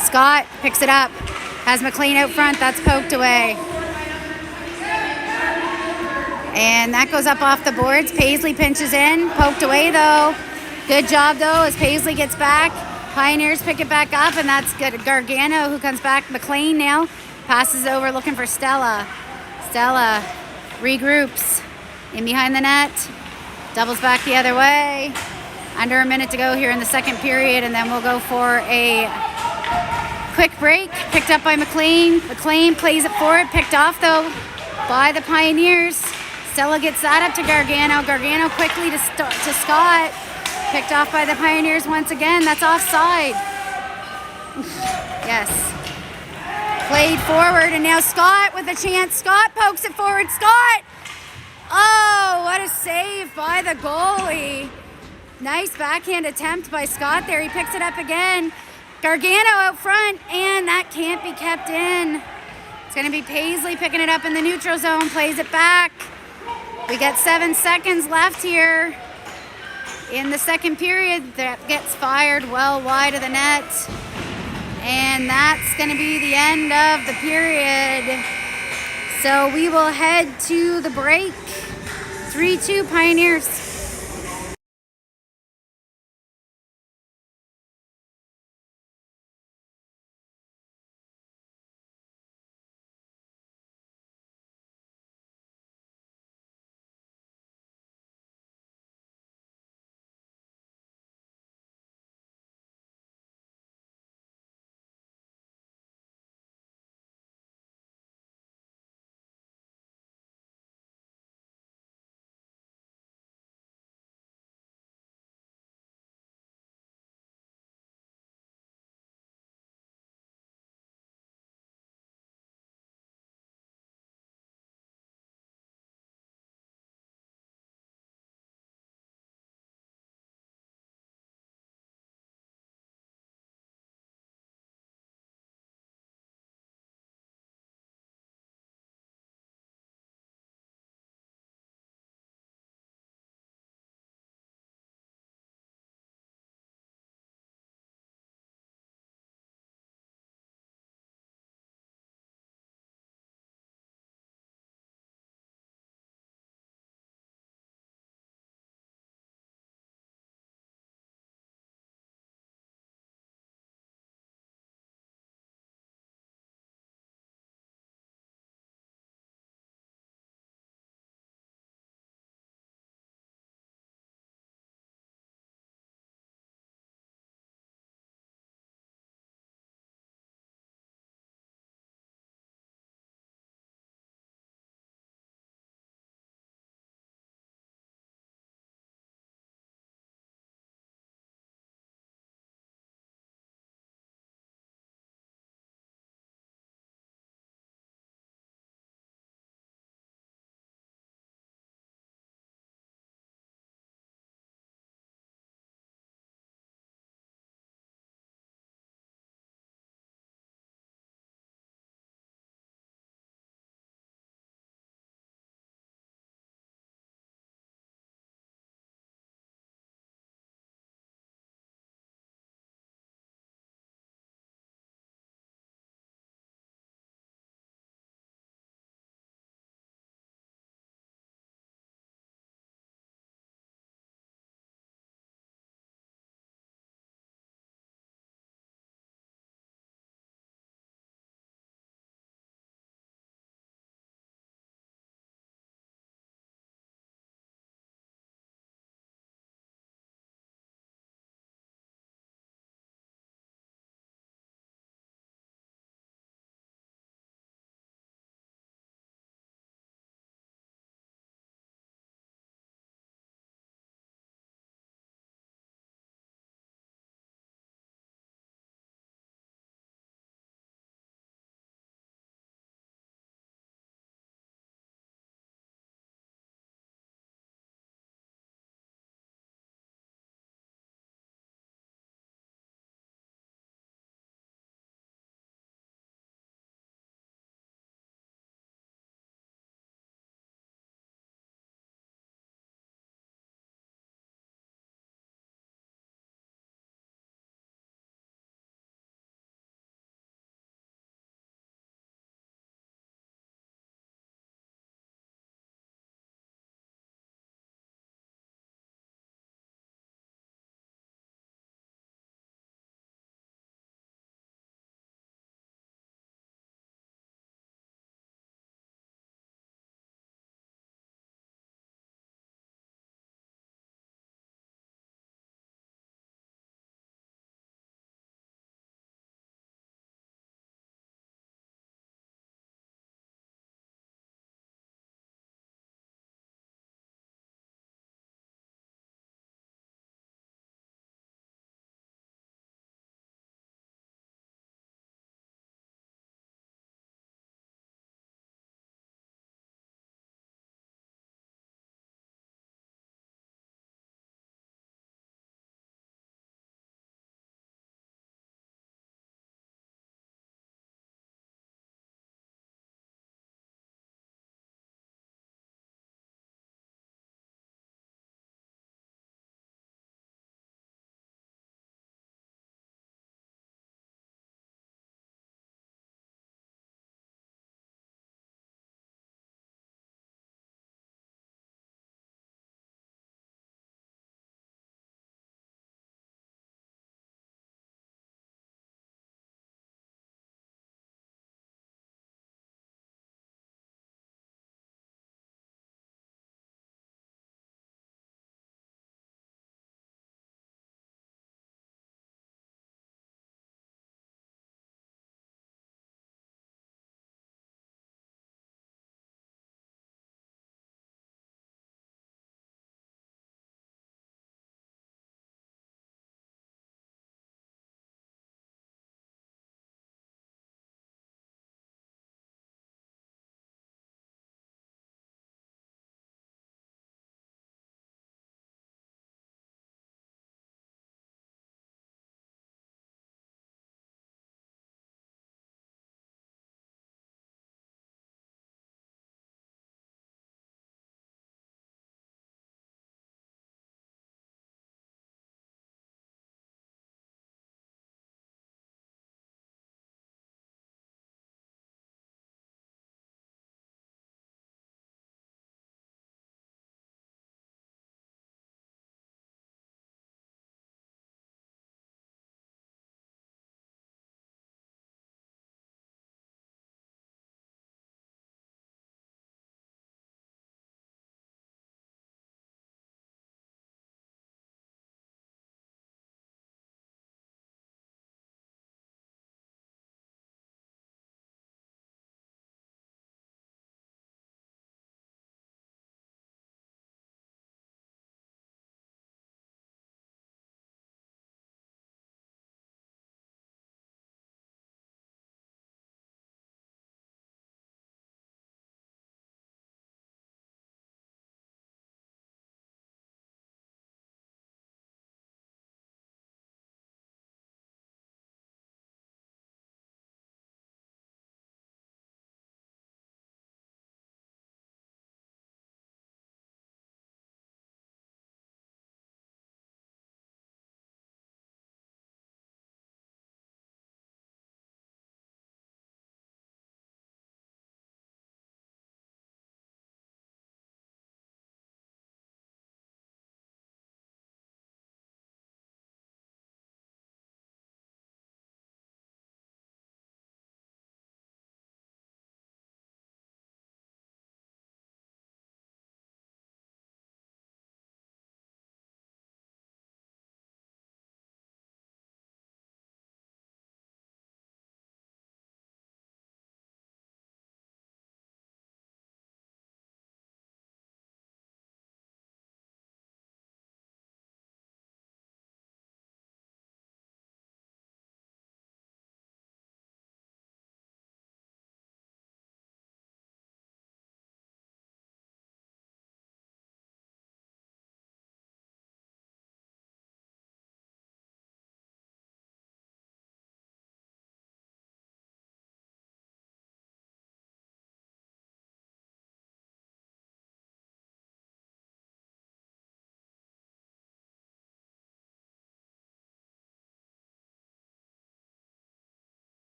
Scott picks it up. Has McLean out front, that's poked away. And that goes up off the boards. Paisley pinches in, poked away though. Good job though as Paisley gets back. Pioneers pick it back up, and that's good. Gargano who comes back. McLean now passes over looking for Stella. Stella regroups in behind the net. Doubles back the other way. Under a minute to go here in the second period, and then we'll go for a quick break. Picked up by McLean. McLean plays it forward. Picked off though by the Pioneers. Stella gets that up to Gargano. Gargano quickly to Scott. Picked off by the Pioneers once again. That's offside. Yes. Played forward, and now Scott with a chance. Scott pokes it forward. Scott! Oh, what a save by the goalie. Nice backhand attempt by Scott there. He picks it up again. Gargano out front, and that can't be kept in. It's going to be Paisley picking it up in the neutral zone. Plays it back. We got 7 seconds left here in the second period. That gets fired well wide of the net. And that's going to be the end of the period. So we will head to the break. 3-2 Pioneers.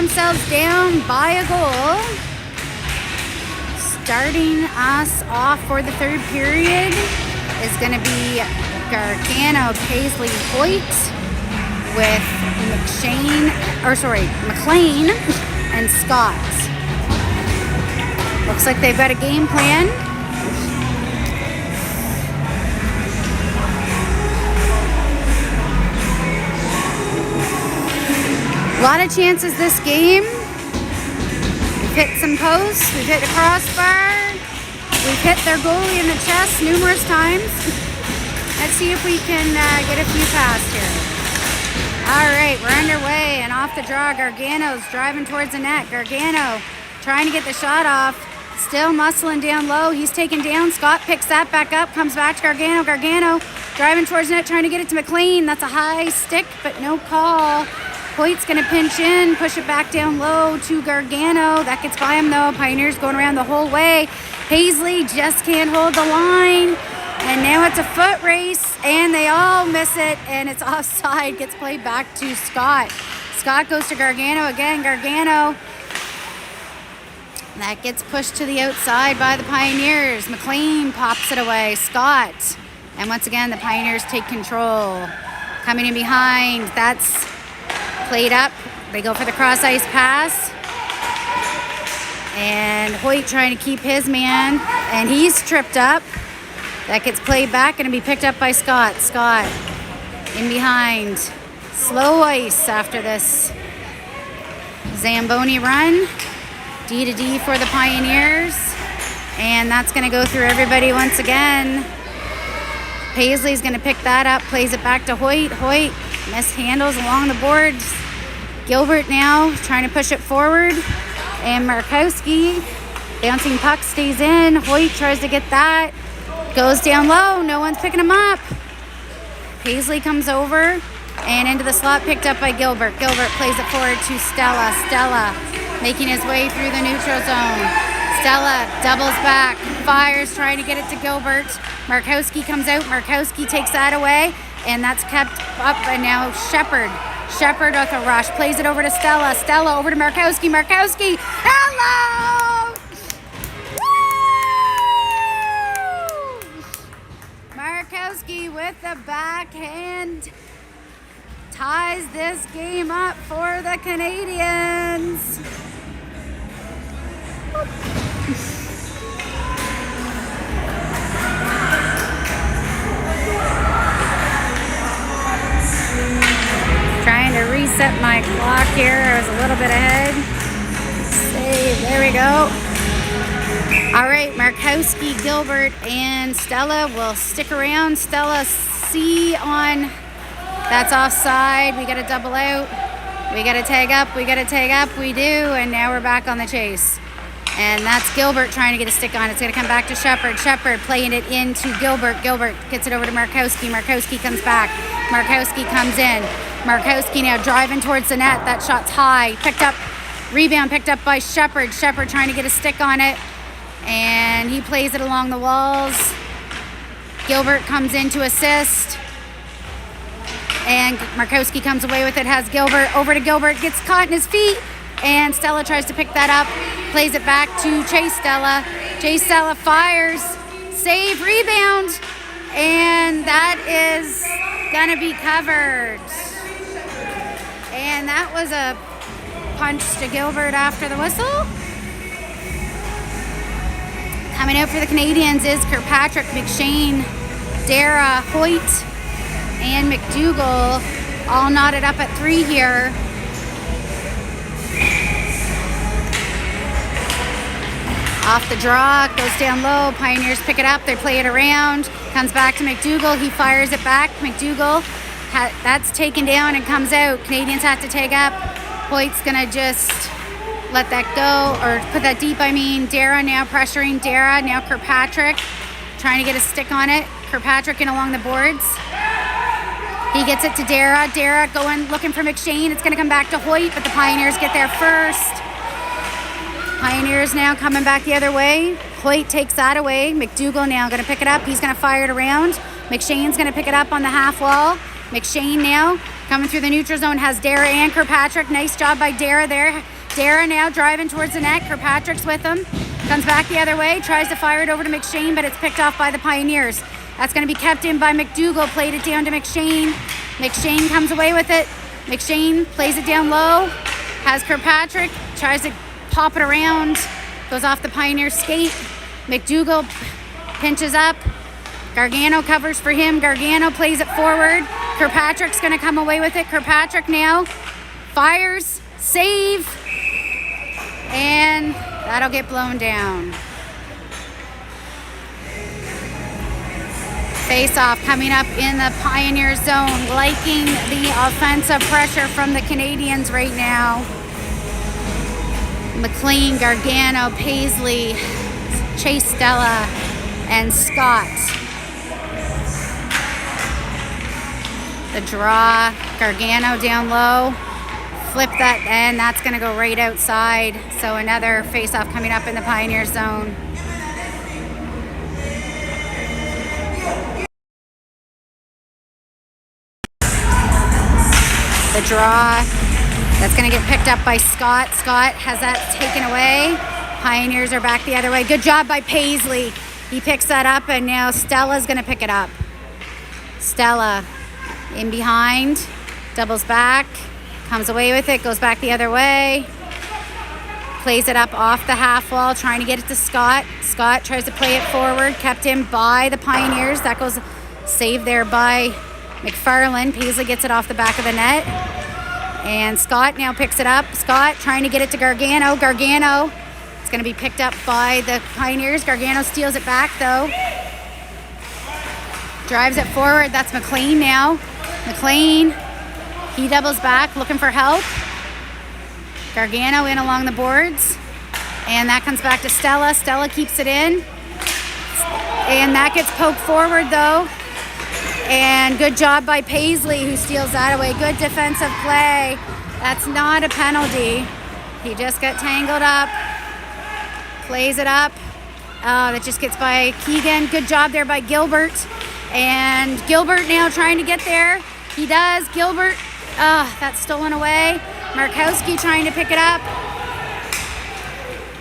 themselves down by a goal. Starting us off for the third period is going to be Gargano, Paisley, Hoyt with McLean and Scott. Looks like they've got a game plan. A lot of chances this game. We've hit some posts, we've hit a crossbar, we've hit their goalie in the chest numerous times. Let's see if we can get a few past here. All right, we're underway and off the draw. Gargano's driving towards the net. Gargano trying to get the shot off. Still muscling down low. He's taken down. Scott picks that back up, comes back to Gargano. Gargano driving towards the net, trying to get it to McLean. That's a high stick, but no call. Hoyt's going to pinch in, push it back down low to Gargano. That gets by him, though. Pioneers going around the whole way. Paisley just can't hold the line. And now it's a foot race, and they all miss it, and it's offside. Gets played back to Scott. Scott goes to Gargano again. Gargano. That gets pushed to the outside by the Pioneers. McLean pops it away. Scott. And once again, the Pioneers take control. Coming in behind. That's played up. They go for the cross ice pass. And Hoyt trying to keep his man. And he's tripped up. That gets played back. Going to be picked up by Scott. Scott in behind. Slow ice after this Zamboni run. D to D for the Pioneers. And that's going to go through everybody once again. Paisley's going to pick that up. Plays it back to Hoyt. Hoyt mishandles along the boards. Gilbert now trying to push it forward. And Markowski, bouncing puck, stays in. Hoyt tries to get that. Goes down low. No one's picking him up. Paisley comes over and into the slot, picked up by Gilbert. Gilbert plays it forward to Stella. Stella making his way through the neutral zone. Stella doubles back, fires, trying to get it to Gilbert. Markowski comes out. Markowski takes that away, and that's kept up. And now Shepard with a rush, plays it over to Stella. Stella over to Markowski. Markowski, hello! Woo! Markowski with the backhand ties this game up for the Canadians. Trying to reset my clock here. I was a little bit ahead. Save. There we go. All right, Markowski, Gilbert, and Stella will stick around. Stella C on. That's offside. We got to double out. We got to tag up. We got to tag up. We do. And now we're back on the chase. And that's Gilbert trying to get a stick on. It's going to come back to Shepard. Shepard playing it into Gilbert. Gilbert gets it over to Markowski. Markowski comes back. Markowski comes in. Markowski now driving towards the net. That shot's high. Picked up. Rebound picked up by Shepard. Shepard trying to get a stick on it. And he plays it along the walls. Gilbert comes in to assist. And Markowski comes away with it. Has Gilbert. Over to Gilbert. Gets caught in his feet. And Stella tries to pick that up, plays it back to Chase Stella. Chase Stella fires, save, rebound, and that is gonna be covered. And that was a punch to Gilbert after the whistle. Coming out for the Canadians is Kirkpatrick, McShane, Dara, Hoyt, and McDougall, all knotted up at 3 here. Off the draw, goes down low. Pioneers pick it up. They play it around. Comes back to McDougall. He fires it back. McDougall, that's taken down and comes out. Canadians have to take up. Hoyt's going to just let that go, or put that deep, I mean. Dara now pressuring. Dara, now Kirkpatrick, trying to get a stick on it. Kirkpatrick in along the boards. He gets it to Dara. Dara going, looking for McShane. It's going to come back to Hoyt, but the Pioneers get there first. Pioneers now coming back the other way. Hoyt takes that away. McDougall now going to pick it up. He's going to fire it around. McShane's going to pick it up on the half wall. McShane now coming through the neutral zone, has Dara and Kirkpatrick. Nice job by Dara there. Dara now driving towards the net. Kirkpatrick's with him. Comes back the other way. Tries to fire it over to McShane, but it's picked off by the Pioneers. That's going to be kept in by McDougall. Played it down to McShane. McShane comes away with it. McShane plays it down low. Has Kirkpatrick. Tries to pop it around. Goes off the Pioneer skate. McDougall pinches up. Gargano covers for him. Gargano plays it forward. Kirkpatrick's going to come away with it. Kirkpatrick now fires. Save. And that'll get blown down. Face-off coming up in the Pioneer zone. Liking the offensive pressure from the Canadians right now. McLean, Gargano, Paisley, Chase Stella, and Scott. The draw, Gargano down low. Flip that, and that's going to go right outside. So another face-off coming up in the Pioneer zone. The draw, that's going to get picked up by Scott. Scott has that taken away. Pioneers are back the other way. Good job by Paisley. He picks that up, and now Stella's going to pick it up. Stella in behind, doubles back, comes away with it, goes back the other way. Plays it up off the half wall, trying to get it to Scott. Scott tries to play it forward, kept in by the Pioneers. That goes saved there by McFarland. Paisley gets it off the back of the net. And Scott now picks it up. Scott trying to get it to Gargano. Gargano, it's going to be picked up by the Pioneers. Gargano steals it back though. Drives it forward. That's McLean now. McLean, he doubles back, looking for help. Gargano in along the boards. And that comes back to Stella. Stella keeps it in. And that gets poked forward though. And good job by Paisley, who steals that away. Good defensive play. That's not a penalty. He just got tangled up. Plays it up. Oh, that just gets by Keegan. Good job there by Gilbert. And Gilbert now trying to get there. He does. Gilbert, that's stolen away. Markowski trying to pick it up.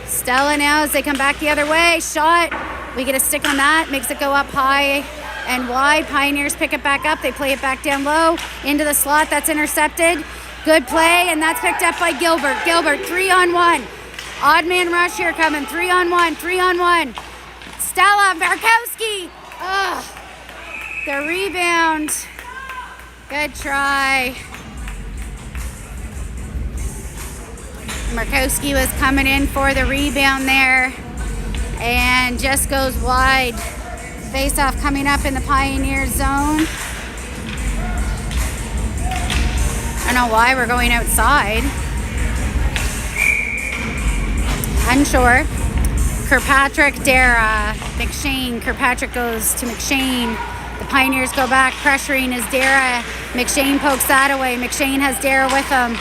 Stella now as they come back the other way. Shot. We get a stick on that. Makes it go up high and wide. Pioneers pick it back up. They play it back down low into the slot. That's intercepted. Good play, and that's picked up by Gilbert. Gilbert, 3-on-1. Odd man rush here coming. 3-on-1. 3-on-1. Stella, Markowski. The rebound. Good try. Markowski was coming in for the rebound there and just goes wide. Face-off coming up in the Pioneer zone. I don't know why we're going outside. Unsure. Kirkpatrick, Dara, McShane. Kirkpatrick goes to McShane. The Pioneers go back, pressuring is Dara. McShane pokes that away. McShane has Dara with him.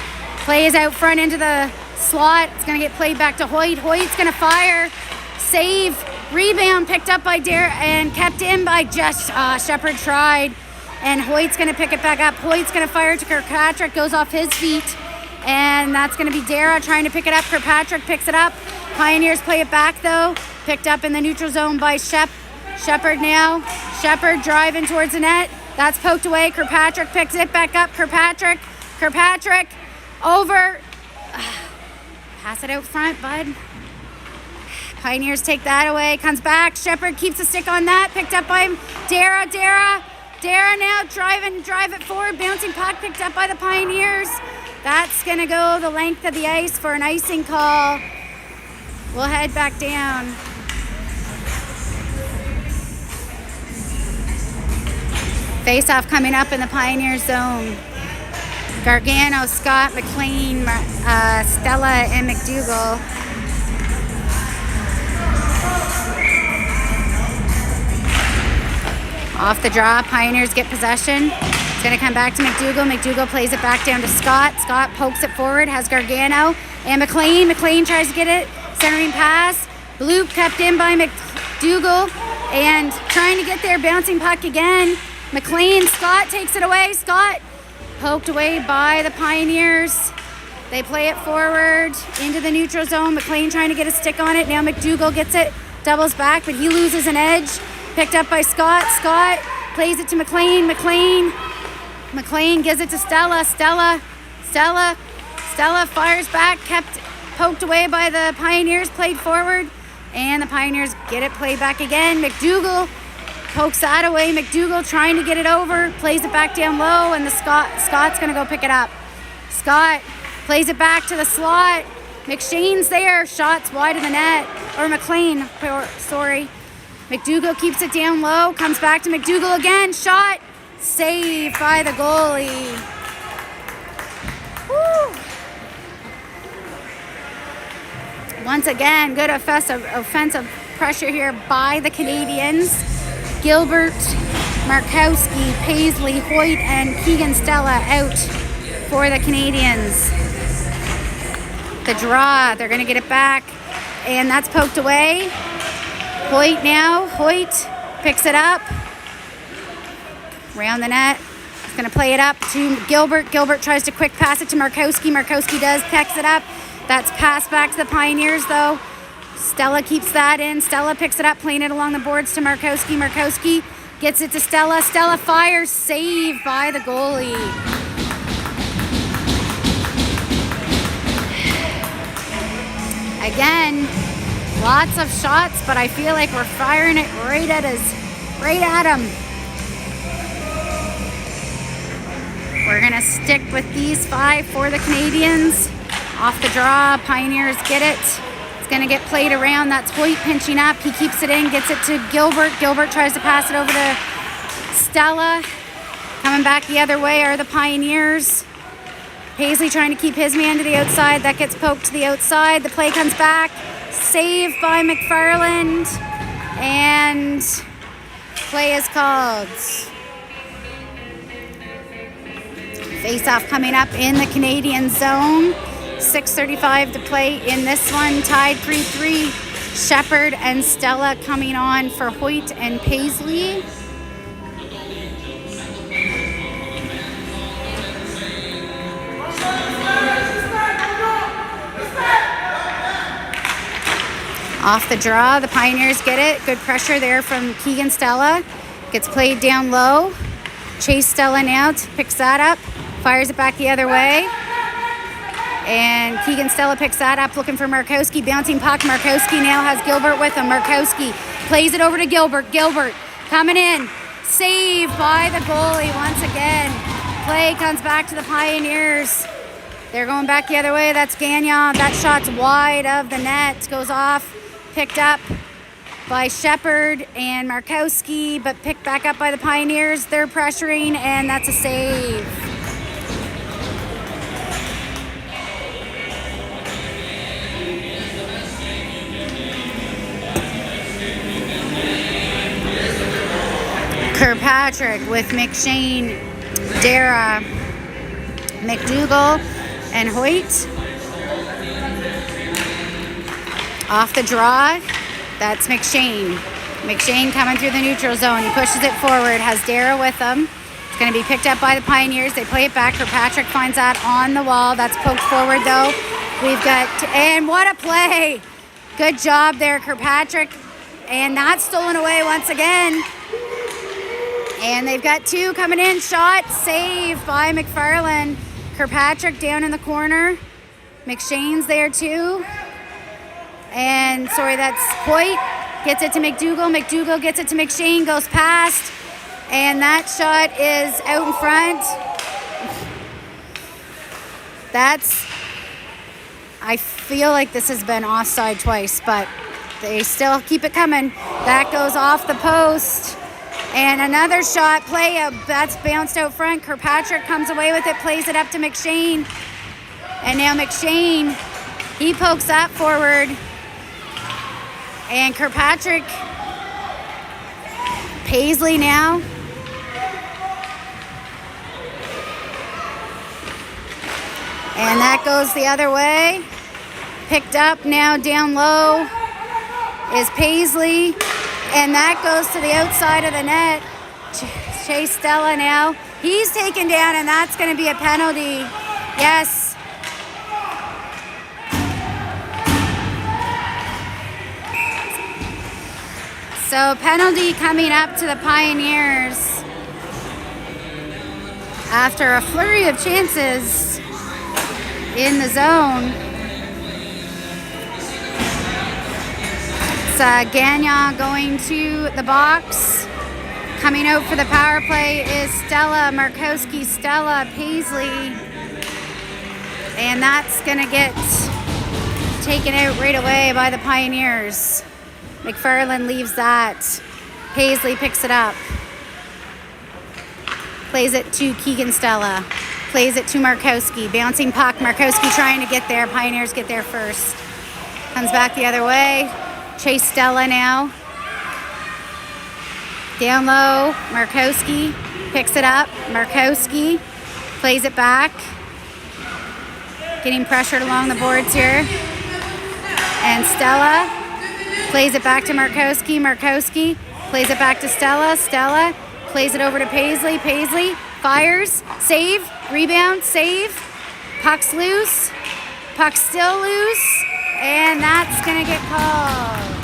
Plays out front into the slot. It's going to get played back to Hoyt. Hoyt's going to fire. Save. Rebound picked up by Dara and kept in by just Shepard tried. And Hoyt's going to pick it back up. Hoyt's going to fire to Kirkpatrick. Goes off his feet. And that's going to be Dara trying to pick it up. Kirkpatrick picks it up. Pioneers play it back though. Picked up in the neutral zone by Shepard now. Shepard driving towards the net. That's poked away. Kirkpatrick picks it back up. Kirkpatrick over. Pass it out front, bud. Pioneers take that away. Comes back. Shepard keeps a stick on that. Picked up by Dara. Dara now drive it forward. Bouncing puck picked up by the Pioneers. That's going to go the length of the ice for an icing call. We'll head back down. Face-off coming up in the Pioneer zone. Gargano, Scott, McLean, Stella, and McDougall. Off the draw, Pioneers get possession. It's going to come back to McDougall. McDougall plays it back down to Scott. Scott pokes it forward, has Gargano and McLean. McLean tries to get it. Centering pass. Bloop kept in by McDougall and trying to get there. Bouncing puck again. McLean, Scott takes it away. Scott poked away by the Pioneers. They play it forward into the neutral zone. McLean trying to get a stick on it. Now McDougall gets it, doubles back, but he loses an edge. Picked up by Scott. Scott plays it to McLean. McLean gives it to Stella. Stella fires back, poked away by the Pioneers, played forward, and the Pioneers get it played back again. McDougall pokes that away. McDougall trying to get it over, plays it back down low, and Scott's going to go pick it up. Scott plays it back to the slot. McShane's there. Shots wide of the net. Or McLean, sorry. McDougall keeps it down low. Comes back to McDougall again. Shot. Saved by the goalie. Woo. Once again, good offensive pressure here by the Canadians. Gilbert, Markowski, Paisley, Hoyt, and Keegan Stella out for the Canadians. The draw, they're going to get it back, and that's poked away. Hoyt now, Hoyt picks it up. Around the net, he's going to play it up to Gilbert. Gilbert tries to quick pass it to Markowski. Markowski picks it up. That's passed back to the Pioneers, though. Stella keeps that in. Stella picks it up, playing it along the boards to Markowski. Markowski gets it to Stella. Stella fires, saved by the goalie. Again, lots of shots, but I feel like we're firing it right at him. We're going to stick with these 5 for the Canadians. Off the draw, Pioneers get it. It's going to get played around. That's Hoyt pinching up. He keeps it in, gets it to Gilbert. Gilbert tries to pass it over to Stella. Coming back the other way are the Pioneers. Paisley trying to keep his man to the outside. That gets poked to the outside. The play comes back. Saved by McFarland. And play is called. Face-off coming up in the Canadian zone. 6:35 to play in this one. Tied 3-3. Shepard and Stella coming on for Hoyt and Paisley. Off the draw, the Pioneers get it. Good pressure there from Keegan Stella. Gets played down low. Chase Stella now picks that up. Fires it back the other way. And Keegan Stella picks that up, looking for Markowski. Bouncing puck. Markowski now has Gilbert with him. Markowski plays it over to Gilbert. Gilbert coming in. Saved by the goalie once again. Play comes back to the Pioneers. They're going back the other way. That's Gagnon. That shot's wide of the net. Goes off. Picked up by Shepard and Markowski, but picked back up by the Pioneers. They're pressuring, and that's a save. Kirkpatrick with McShane, Dara, McDougall, and Hoyt. Off the draw, that's McShane. McShane coming through the neutral zone. He pushes it forward, has Dara with him. It's going to be picked up by the Pioneers. They play it back. Kirkpatrick finds that on the wall. That's poked forward, though. We've got, and what a play. Good job there, Kirkpatrick. And that's stolen away once again. And they've got 2 coming in. Shot saved by McFarland. Kirkpatrick down in the corner. McShane's there too. And sorry, that's Hoyt. Gets it to McDougall. McDougall gets it to McShane. Goes past. And that shot is out in front. I feel like this has been offside twice, but they still keep it coming. That goes off the post. And another shot, that's bounced out front. Kirkpatrick comes away with it, plays it up to McShane. And now McShane, he pokes that forward. And Kirkpatrick, Paisley now. And that goes the other way. Picked up now down low is Paisley. And that goes to the outside of the net. Chase Stella now. He's taken down, and that's going to be a penalty. Yes. So penalty coming up to the Pioneers after a flurry of chances in the zone. It's Gagnon going to the box. Coming out for the power play is Stella Markowski, Stella Paisley. And that's going to get taken out right away by the Pioneers. McFarland leaves that. Paisley picks it up. Plays it to Keegan Stella. Plays it to Markowski. Bouncing puck. Markowski trying to get there. Pioneers get there first. Comes back the other way. Chase Stella now. Down low. Markowski picks it up. Markowski plays it back. Getting pressured along the boards here. And Stella plays it back to Markowski. Markowski plays it back to Stella. Stella plays it over to Paisley. Paisley fires. Save. Rebound. Save. Puck's loose. Puck's still loose. And that's going to get called.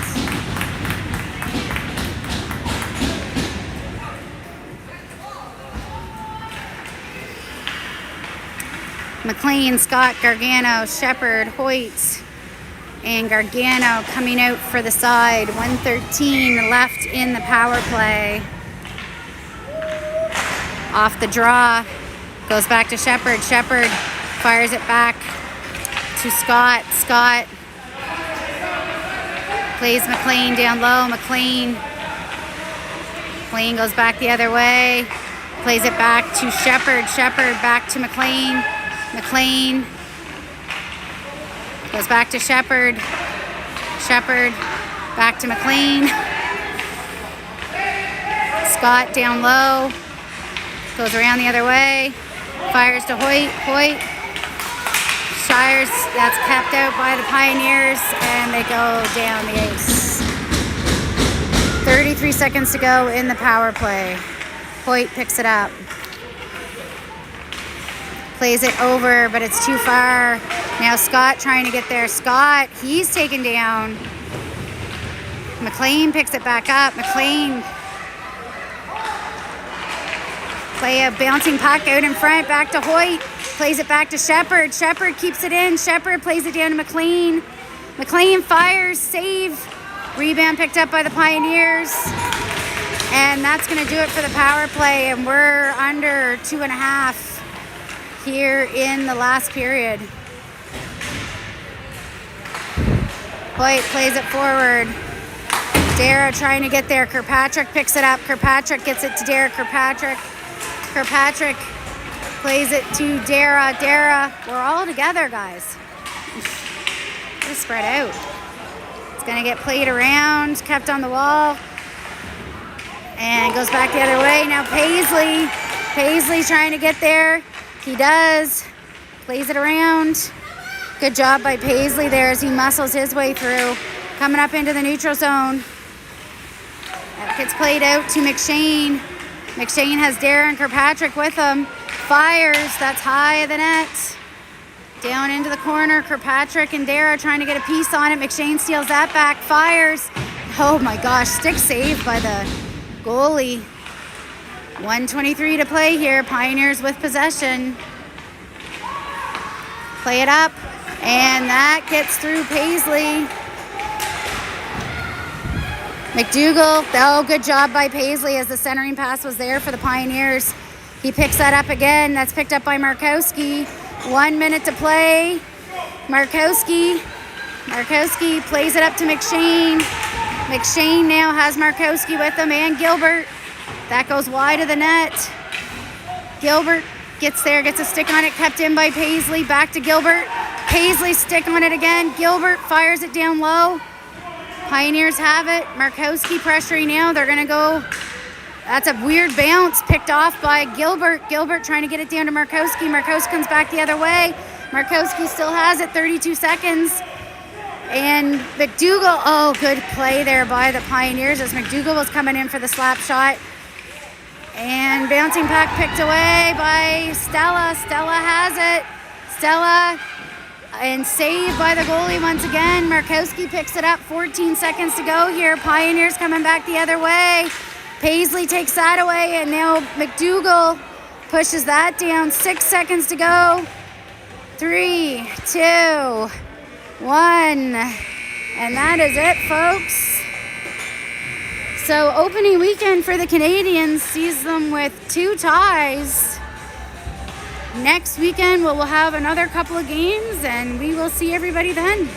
McLean, Scott, Gargano, Shepard, Hoyt, and Gargano coming out for the side. 1:13 left in the power play. Off the draw. Goes back to Shepard. Shepard fires it back to Scott. Scott plays McLean down low. McLean goes back the other way. Plays it back to Shepard. Shepard back to McLean. McLean goes back to Shepard. Shepard back to McLean. Scott down low. Goes around the other way. Fires to Hoyt. Hoyt. Shires. That's kept out by the Pioneers. And they go down the ice. 33 seconds to go in the power play. Hoyt picks it up. Plays it over, but it's too far. Now Scott trying to get there. Scott, he's taken down. McLean picks it back up. McLean play a bouncing puck out in front, back to Hoyt. Plays it back to Shepard. Shepard keeps it in. Shepard plays it down to McLean. McLean fires, save. Rebound picked up by the Pioneers. And that's going to do it for the power play. And we're under 2.5 here in the last period. Hoyt plays it forward. Dara trying to get there. Kirkpatrick picks it up. Kirkpatrick gets it to Dara. Kirkpatrick plays it to Dara. Dara, we're all together, guys. Just spread out. It's going to get played around, kept on the wall, and goes back the other way. Now Paisley. Paisley's trying to get there. He does. Plays it around. Good job by Paisley there as he muscles his way through. Coming up into the neutral zone. That gets played out to McShane. McShane has Darren Kirkpatrick with him. Fires. That's high of the net. Down into the corner. Kirkpatrick and Dara trying to get a piece on it. McShane steals that back. Fires. Oh my gosh. Stick save by the goalie. 1:23 to play here. Pioneers with possession. Play it up. And that gets through Paisley. McDougall. Oh, good job by Paisley as the centering pass was there for the Pioneers. He picks that up again. That's picked up by Markowski. 1 minute to play. Markowski plays it up to McShane. McShane now has Markowski with him and Gilbert. That goes wide of the net. Gilbert gets there, gets a stick on it, kept in by Paisley. Back to Gilbert. Paisley stick on it again. Gilbert fires it down low. Pioneers have it. Markowski pressuring now. They're going to go. That's a weird bounce picked off by Gilbert. Gilbert trying to get it down to Markowski. Markowski comes back the other way. Markowski still has it. 32 seconds. And McDougall. Oh, good play there by the Pioneers as McDougall was coming in for the slap shot. And bouncing puck picked away by Stella. Stella has it. Stella And saved by the goalie once again. Markowski picks it up. 14 seconds to go here. Pioneers coming back the other way. Paisley takes that away, and now McDougall pushes that down. 6 seconds to go. 3, 2, 1. And that is it, folks. So opening weekend for the Canadians sees them with 2 ties. Next weekend, we'll have another couple of games, and we will see everybody then.